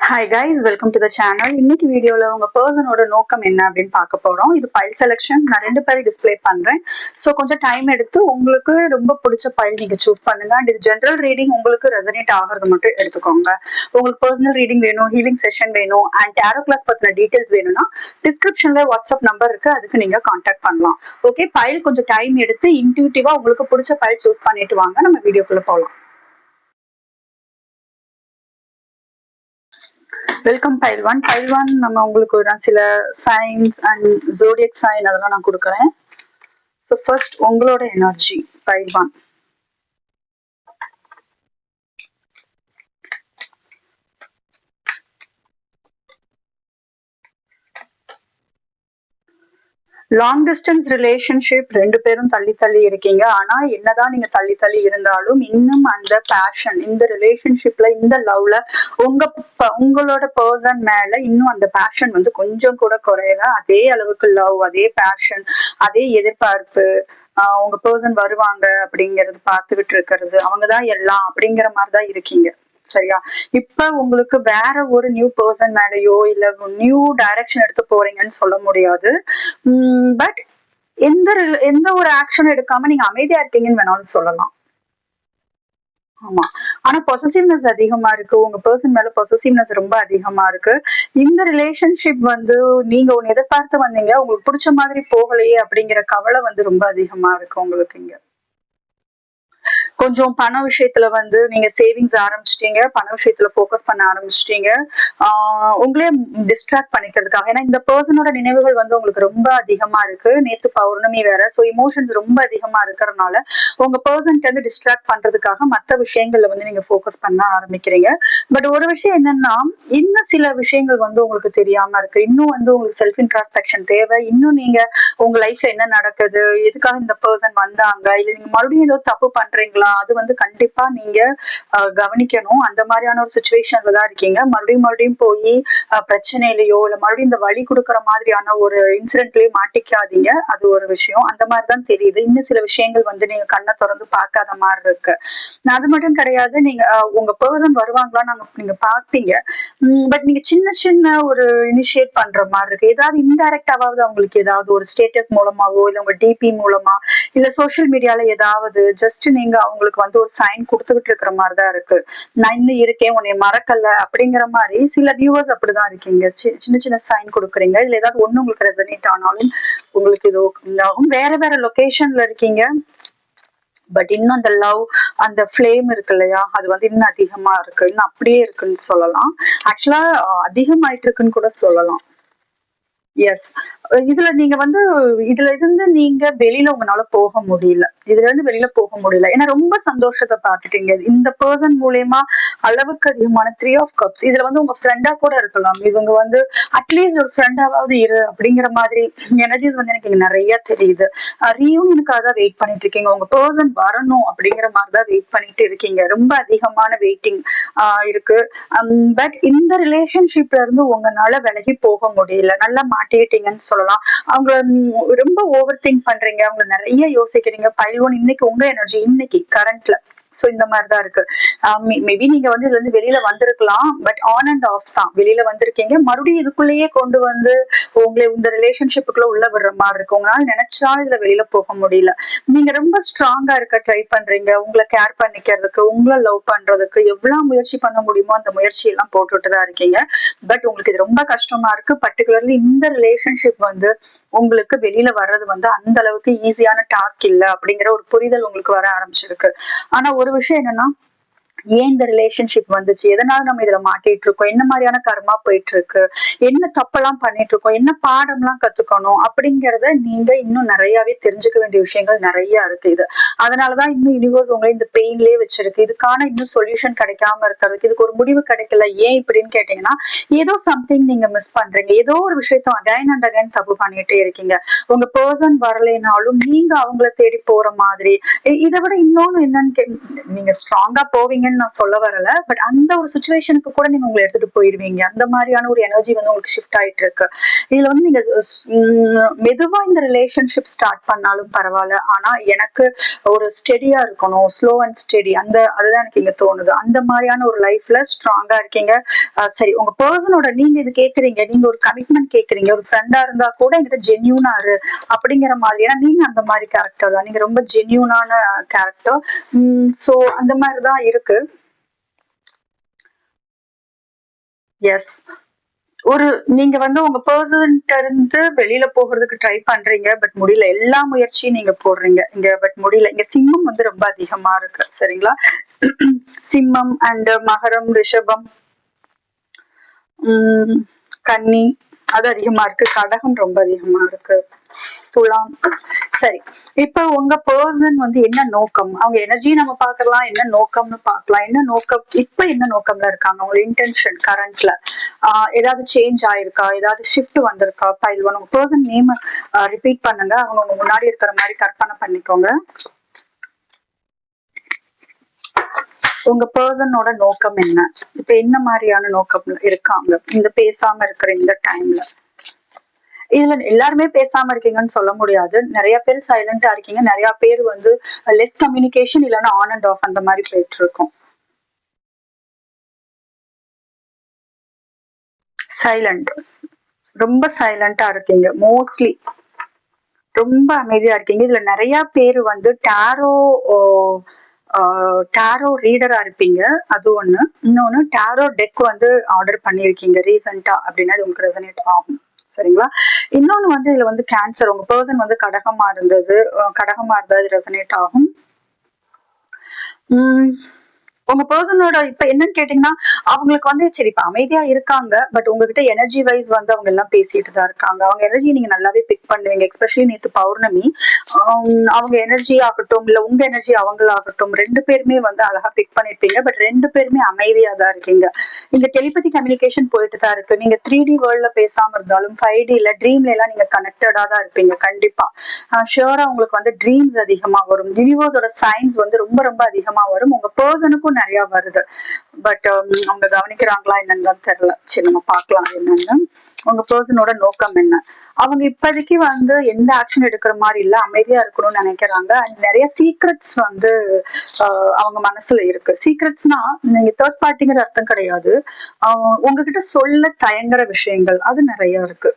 Hi guys, welcome to the channel. இன்னைக்கு வீடியோல உங்க பர்சனோட நோக்கம் என்ன அப்படின்னு பார்க்க போறோம். இது பைல் செலெக்ஷன். நான் 2 பேரை டிஸ்ப்ளே பண்றேன். ஸோ கொஞ்சம் டைம் எடுத்து உங்களுக்கு ரொம்ப பிடிச்ச பைல் நீங்க சூஸ் பண்ணுங்க. அண்ட் இது ஜென்ரல் ரீடிங், உங்களுக்கு ரெசனேட் ஆகிறது மட்டும் எடுத்துக்கோங்க. உங்களுக்கு பர்சனல் ரீடிங் வேணும், ஹீலிங் செஷன் வேணும், அண்ட் டேரோ கிளாஸ் பத்தின டீடைல்ஸ் வேணும்னா டிஸ்கிரிப்ஷன்ல வாட்ஸ்அப் நம்பர் இருக்கு, அதுக்கு நீங்க கான்டாக்ட் பண்ணலாம். ஓகே, பைல் கொஞ்சம் டைம் எடுத்து இன்ட்யூட்டிவா உங்களுக்கு பிடிச்ச பைல் சூஸ் பண்ணிட்டு வாங்க. நம்ம வீடியோக்குள்ள போகலாம். Welcome file one. நம்ம உங்களுக்கு ஒரு சில சைன்ஸ் அண்ட் ஜோடியக் சைன் அதெல்லாம் நான் கொடுக்குறேன். ஸோ ஃபர்ஸ்ட் உங்களோட energy file one. Long distance relationship, 2 பேரும் தள்ளி தள்ளி இருக்கீங்க. ஆனா என்னதான் நீங்க தள்ளி தள்ளி இருந்தாலும் இன்னும் அந்த பேஷன், இந்த ரிலேஷன்ஷிப்ல, இந்த லவ்ல உங்களோட பர்சன் மேல இன்னும் அந்த பேஷன் வந்து கொஞ்சம் கூட குறையல. அதே அளவுக்கு லவ், அதே பேஷன், அதே எதிர்பார்ப்பு. உங்க பர்சன் வருவாங்க அப்படிங்கறது பார்த்துக்கிட்டு இருக்கிறது, அவங்கதான் எல்லாம் அப்படிங்கிற மாதிரிதான் இருக்கீங்க. சரியா? இப்ப உங்களுக்கு வேற ஒரு நியூ பர்சன் மேலயோ இல்ல நியூ டைரக்ஷன் எடுத்து போறீங்கன்னு சொல்ல முடியாது. பட் எந்த ஒரு ஆக்ஷன் எடுக்காம நீங்க அமைதியா இருக்கீங்கன்னு வேணாலும் சொல்லலாம். ஆமா. ஆனா பொசசிவ்னஸ் அதிகமா இருக்கு. உங்க பர்சன் மேல பொசசிவ்னஸ் ரொம்ப அதிகமா இருக்கு. இந்த ரிலேஷன்ஷிப் வந்து நீங்க ஒன்னு எதிர்பார்த்து வந்தீங்க, உங்களுக்கு பிடிச்ச மாதிரி போகலையே அப்படிங்கிற கவலை வந்து ரொம்ப அதிகமா இருக்கு உங்களுக்கு இங்க. கொஞ்சம் பண விஷயத்துல வந்து நீங்க சேவிங்ஸ் ஆரம்பிச்சிட்டீங்க, பண விஷயத்துல போக்கஸ் பண்ண ஆரம்பிச்சிட்டீங்க. உங்களே டிஸ்ட்ராக்ட் பண்ணிக்கிறதுக்காக. ஏன்னா இந்த பர்சனோட நினைவுகள் வந்து உங்களுக்கு ரொம்ப அதிகமா இருக்கு. நேத்து பௌர்ணமி வேற. ஸோ இமோஷன்ஸ் ரொம்ப அதிகமா இருக்கிறதுனால உங்க பர்சன்ட் வந்து டிஸ்ட்ராக்ட் பண்றதுக்காக மற்ற விஷயங்கள்ல வந்து நீங்க போக்கஸ் பண்ண ஆரம்பிக்கிறீங்க. பட் ஒரு விஷயம் என்னன்னா, இன்னும் சில விஷயங்கள் வந்து உங்களுக்கு தெரியாம இருக்கு. இன்னும் வந்து உங்களுக்கு செல்ஃப் இன்ட்ராஸ்பெக்ஷன் தேவை. இன்னும் நீங்க உங்க லைஃப்ல என்ன நடக்குது, எதுக்காக இந்த பர்சன் வந்தாங்க, இல்ல நீங்க மறுபடியும் ஏதோ தப்பு பண்றீங்களா, அது வந்து கண்டிப்பா நீங்க கவனிக்கணும். அந்த மாதிரியான ஒரு சுச்சுவேஷன்ல தான் இருக்கீங்க. மறுபடியும் போய் பிரச்சனையிலயோ இல்ல மறுபடியும் இந்த வழி கொடுக்குற மாதிரியான ஒரு இன்சிடென்ட்லயோ மாட்டிக்காதீங்க. அது ஒரு விஷயம். அந்த மாதிரிதான் தெரியுது. இன்னும் சில விஷயங்கள் வந்து நீங்க கண்ணை திறந்து பார்க்காத மாதிரி இருக்கு. அது மட்டும் கிடையாது, நீங்க உங்க பர்சன் வருவாங்களான்னு நீங்க பார்ப்பீங்க. பட் நீங்க சின்ன சின்ன ஒரு இனிஷியேட் பண்ற மாதிரி இருக்கு. ஏதாவது இன்டைரக்டாவது அவங்களுக்கு ஏதாவது ஒரு ஸ்டேட்டஸ் மூலமாவோ இல்ல உங்க டிபி மூலமா இல்ல சோசியல் மீடியால ஏதாவது ஜஸ்ட் நீங்க அவங்களுக்கு வந்து ஒரு சைன் கொடுத்துக்கிட்டு இருக்கிற மாதிரிதான் இருக்கு. நான் இன்னும் இருக்கேன், உன்னை மறக்கல அப்படிங்கிற மாதிரி. சில வியூவர்ஸ் அப்படிதான் இருக்கீங்க. சின்ன சின்ன சைன் கொடுக்குறீங்க. இல்ல ஏதாவது ஒண்ணு உங்களுக்கு ரெசனேட் ஆனாலும் உங்களுக்கு இது ஆகும். வேற வேற லொகேஷன்ல இருக்கீங்க. பட் இன்னும் அந்த லவ், அந்த ஃபிளேம் இருக்கு இல்லையா, அது வந்து இன்னும் அதிகமா இருக்கு. இன்னும் அப்படியே இருக்குன்னு சொல்லலாம். ஆக்சுவலா அதிகமாயிட்டு இருக்குன்னு கூட சொல்லலாம். எஸ். இதுல நீங்க வந்து இதுல இருந்து நீங்க வெளியில உங்களால போக முடியல. இதுல இருந்து வெளியில போக முடியல. ஏன்னா ரொம்ப சந்தோஷத்தை பார்த்துட்டீங்க. இந்த பர்சன் மூலியமா அளவுக்கு அதிகமான 3 ஆஃப் கப்ஸ். இதுல வந்து உங்க ஃப்ரெண்டா கூட இருக்கலாம். இவங்க வந்து அட்லீஸ்ட் ஒரு ஃப்ரெண்டாவது இரு அப்படிங்கிற மாதிரி எனர்ஜிஸ் வந்து எனக்கு இங்க நிறைய தெரியுது. ரீயூனியனுக்காக தான் வெயிட் பண்ணிட்டு இருக்கீங்க. உங்க பர்சன் வரணும் அப்படிங்கிற மாதிரி தான் வெயிட் பண்ணிட்டு இருக்கீங்க. ரொம்ப அதிகமான வெயிட்டிங் இருக்கு. பட் இந்த ரிலேஷன்ஷிப்ல இருந்து உங்களால விலகி போக முடியல. நல்லா மாட்டிக்கிட்டீங்கன்னு சொல்லலாம். அவங்க ரொம்ப ஓவர் திங்க் பண்றீங்க. அவங்க நிறைய யோசிக்கிறீங்க. பைல் ஒன், இன்னைக்கு உங்க எனர்ஜி இன்னைக்கு கரண்ட்ல சோ இந்த மாதிரிதான் இருக்கு. மேபி நீங்க வந்து இதுல இருந்து வெளியில வந்திருக்கலாம். பட் ஆன் அண்ட் ஆஃப் தான் வெளியில வந்திருக்கீங்க. மறுபடியும் இதுக்குள்ளேயே கொண்டு வந்து உங்களை இந்த ரிலேஷன்ஷிப்புக்குள்ள உள்ள விடுற மாதிரி இருக்கு. உங்களால நினைச்சாலும் இதுல வெளியில போக முடியல. நீங்க ரொம்ப ஸ்ட்ராங்கா இருக்க ட்ரை பண்றீங்க. உங்களை கேர் பண்ணிக்கிறதுக்கு, உங்களை லவ் பண்றதுக்கு எவ்வளவு முயற்சி பண்ண முடியுமோ அந்த முயற்சி எல்லாம் போட்டுட்டுதான் இருக்கீங்க. பட் உங்களுக்கு இது ரொம்ப கஷ்டமா இருக்கு. பர்டிகுலர்லி இந்த ரிலேஷன்ஷிப் வந்து உங்களுக்கு வெளியில வர்றது வந்து அந்த அளவுக்கு ஈஸியான டாஸ்க் இல்ல அப்படிங்கிற ஒரு புரிதல் உங்களுக்கு வர ஆரம்பிச்சிருக்கு. ஆனா ஒரு விஷயம் என்னன்னா, ஏன் இந்த ரிலேஷன்ஷிப் வந்துச்சு, எதனால நம்ம இதுல மாட்டிட்டு இருக்கோம், என்ன மாதிரியான கர்மா போயிட்டு இருக்கு, என்ன தப்பெல்லாம் பண்ணிட்டு இருக்கோம், என்ன பாடம் எல்லாம் கத்துக்கணும் அப்படிங்கறத நீங்க இன்னும் நிறையவே தெரிஞ்சுக்க வேண்டிய விஷயங்கள் நிறைய இருக்கு. இது அதனாலதான் இன்னும் யூனிவர்ஸ் உங்களை இந்த பெயின்லயே வச்சிருக்கு. இதுக்கான இன்னும் சொல்யூஷன் கிடைக்காம இருக்கிறதுக்கு, இதுக்கு ஒரு முடிவு கிடைக்கல. ஏன் இப்படின்னு கேட்டீங்கன்னா, ஏதோ சம்திங் நீங்க மிஸ் பண்றீங்க. ஏதோ ஒரு விஷயத்த அகைன் அண்ட் அகைன் தப்பு பண்ணிட்டே இருக்கீங்க. உங்க பர்சன் வரலைனாலும் நீங்க அவங்கள தேடி போற மாதிரி. இதை விட இன்னொன்னு என்னன்னு நீங்க ஸ்ட்ராங்கா போவீங்கன்னு இருப்பீங்கன்னு நான் சொல்ல வரல. பட் அந்த ஒரு சிச்சுவேஷனுக்கு கூட நீங்க உங்களை எடுத்துட்டு போயிருவீங்க. அந்த மாதிரியான ஒரு எனர்ஜி வந்து உங்களுக்கு ஷிஃப்ட் ஆயிட்டு இருக்கு. இதுல வந்து நீங்க மெதுவா இந்த ரிலேஷன்ஷிப் ஸ்டார்ட் பண்ணாலும் பரவாயில்ல. ஆனா எனக்கு ஒரு ஸ்டெடியா இருக்கணும், ஸ்லோ அண்ட் ஸ்டெடி, அதுதான் எனக்கு இங்க தோணுது. அந்த மாதிரியான ஒரு லைஃப்ல ஸ்ட்ராங்கா இருக்கீங்க. சரி, உங்க பர்சனோட நீங்க இது கேக்குறீங்க, நீங்க ஒரு கமிட்மெண்ட் கேக்குறீங்க, ஒரு ஃப்ரெண்டா இருந்தா கூட என்கிட்ட ஜென்யூனா இரு அப்படிங்கிற மாதிரி. ஏன்னா நீங்க அந்த மாதிரி கேரக்டர் தான், நீங்க ரொம்ப ஜென்யூனான கேரக்டர். சோ அந்த மாதிரிதான் இருக்கு. எஸ், ஒரு நீங்க வந்து உங்க பர்சன்ட்ட இருந்து வெளியில போகிறதுக்கு ட்ரை பண்றீங்க, பட் முடியல. எல்லா முயற்சியும் நீங்க போடுறீங்க இங்க, பட் முடியல. இங்க சிம்மம் வந்து ரொம்ப அதிகமா இருக்கு. சரிங்களா? சிம்மம் அண்ட் மகரம், ரிஷபம், கன்னி அது அதிகமா இருக்கு. கடகம் ரொம்ப அதிகமா இருக்கு. துலாம். சரி, இப்ப உங்க பர்சன் வந்து என்ன நோக்கம், அவங்க எனர்ஜி நம்ம பாக்கலாம், என்ன நோக்கம்னு பாக்கலாம். என்ன நோக்கம், இப்ப என்ன நோக்கம்ல இருக்காங்க, அவங்க இன்டென்ஷன் கரண்ட்ல ஏதாவது சேஞ்ச் ஆயிருக்கா, ஏதாவது ஷிஃப்ட் வந்திருக்கா? பைல் ஒன், உங்க பர்சன் நேம் ரிப்பீட் பண்ணுங்க. அவங்க உங்க முன்னாடி இருக்கிற மாதிரி கற்பனை பண்ணிக்கோங்க. உங்க பர்சனோட நோக்கம் என்ன, இப்ப என்ன மாதிரியான நோக்கம் இருக்காங்க இந்த பேசாம இருக்கிற இந்த டைம்ல? இதுல எல்லாருமே பேசாம இருக்கீங்கன்னு சொல்ல முடியாது. நிறைய பேர் சைலண்டா இருக்கீங்க, நிறைய பேர் வந்து லெஸ் கம்யூனிகேஷன் இல்லைன்னா ஆன் அண்ட் ஆஃப் அந்த மாதிரி போயிட்டு இருக்கும். சைலண்ட், ரொம்ப சைலண்டா இருக்கீங்க. மோஸ்ட்லி ரொம்ப அமைதியா இருக்கீங்க. இதுல நிறைய பேர் வந்து டாரோ ரீடரா இருப்பீங்க, அது ஒண்ணு. இன்னொன்னு, டாரோ டெக் வந்து ஆர்டர் பண்ணிருக்கீங்க ரீசெண்டா அப்படின்னா இது உங்களுக்கு ரெசனேட் ஆகும். சரிங்களா? இன்னொன்னு வந்து இதுல வந்து கேன்சர், உங்க பர்சன் வந்து கடகமா இருந்தா இது ரெசனேட் ஆகும். உங்க பர்சனோட இப்ப என்னன்னு கேட்டீங்கன்னா, அவங்களுக்கு வந்து சரி இப்ப அமைதியா இருக்காங்க, பட் உங்ககிட்ட எனர்ஜி வைஸ் வந்து அவங்க எல்லாம் பேசிட்டு தான் இருக்காங்க. அவங்க எனர்ஜி நீங்க நல்லாவே பிக் பண்ணுவீங்க. எஸ்பெஷலி நேத்து பௌர்ணமி, அவங்க எனர்ஜி ஆகட்டும் இல்ல உங்க எனர்ஜி அவங்களாகட்டும், ரெண்டு பேருமே வந்து அழகா பிக் பண்ணிருப்பீங்க. பட் ரெண்டு பேருமே அமைதியா தான் இருக்கீங்க. இந்த டெலிபதி கம்யூனிகேஷன் போயிட்டு தான் இருக்கு. நீங்க 3D வேர்ல்ட்ல பேசாம இருந்தாலும் 5D ட்ரீம்ல எல்லாம் நீங்க கனெக்டடா தான் இருப்பீங்க. கண்டிப்பா ஷியரா உங்களுக்கு வந்து ட்ரீம்ஸ் அதிகமா வரும். யூனிவர்ஸோட சயின்ஸ் வந்து ரொம்ப ரொம்ப அதிகமா வரும். உங்க பர்சனுக்கும் நிறைய வருது. பட் அவங்க கவனிக்கிறாங்களா என்னன்னு தான் தெரியல. சரி, நம்ம பாக்கலாம் என்னன்னு. உங்க பர்சனோட நோக்கம் என்ன, அவங்க இப்போதைக்கு வந்து எந்த ஆக்ஷன் எடுக்கிற மாதிரி இல்ல, அமைதியா இருக்கணும்னு நினைக்கிறாங்க. அண்ட் நிறைய சீக்ரெட்ஸ் வந்து அவங்க மனசுல இருக்கு. சீக்ரெட்ஸ்னா நீங்க தேர்ட் பார்ட்டிங்கிற அர்த்தம் கிடையாது, உங்ககிட்ட சொல்ல தயங்குற விஷயங்கள் அது நிறைய இருக்கு.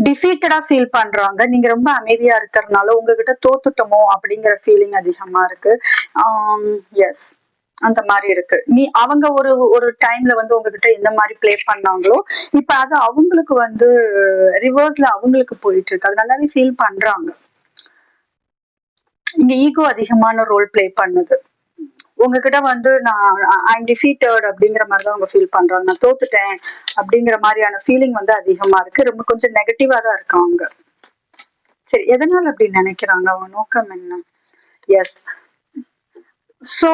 டிஃபீட்டடா ஃபீல் பண்றாங்க. நீங்க ரொம்ப அமைதியா இருக்கிறதுனால உங்ககிட்ட தோத்துட்டோமோ அப்படிங்கிற ஃபீலிங் அதிகமா இருக்கு. எஸ், அந்த மாதிரி இருக்கு. அவங்க ஒரு டைம்ல வந்து உங்ககிட்ட எந்த மாதிரி பிளே பண்ணாங்களோ இப்ப அது அவங்களுக்கு வந்து ரிவர்ஸ்ல அவங்களுக்கு போயிட்டு இருக்கு. அது நல்லாவே ஃபீல் பண்றாங்க. இங்க ஈகோ அதிகமான ரோல் பிளே பண்ணுது. உங்ககிட்ட வந்து நான் ஐம் டிஃபீட்டட் அப்படிங்கிற மாதிரிதான் அவங்க ஃபீல் பண்றாங்க. நான் தோத்துட்டேன் அப்படிங்கிற மாதிரியான ஃபீலிங் வந்து அதிகமா இருக்கு. ரொம்ப கொஞ்சம் நெகட்டிவா தான் இருக்காங்க. சரி, எதனால அப்படி நினைக்கிறாங்க, அவங்க நோக்கம் என்ன? எஸ், சோ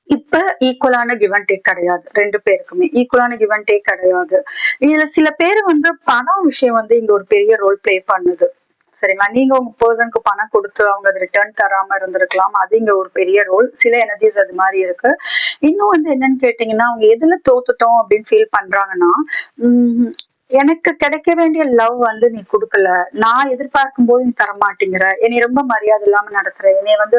இப்ப ஈக்குவலான கிவ் அண்ட் டேக் கிடையாது. ரெண்டு பேருக்குமே ஈக்குவலான கிவ் அண்ட் டேக் கிடையாது. இதுல சில பேர் வந்து பணம் விஷயம் வந்து இங்க ஒரு பெரிய ரோல் பிளே பண்ணுது. சரிங்களா? நீங்க உங்க பர்சனுக்கு பணம் கொடுத்து அவங்க அதை ரிட்டர்ன் தராம இருந்திருக்கலாம். அது இங்க ஒரு பெரிய ரோல். சில எனர்ஜிஸ் அது மாதிரி இருக்கு. இன்னும் வந்து என்னன்னு கேட்டீங்கன்னா, அவங்க எதுல தோத்துட்டோம் அப்படின்னு ஃபீல் பண்றாங்கன்னா, எனக்கு கிடைக்க வேண்டிய லவ் வந்து நீ கொடுக்கல, நான் எதிர்பார்க்கும் போது நீ தரமாட்டேங்கிற, என்னை ரொம்ப மரியாதை இல்லாம நடத்துற, என்னை வந்து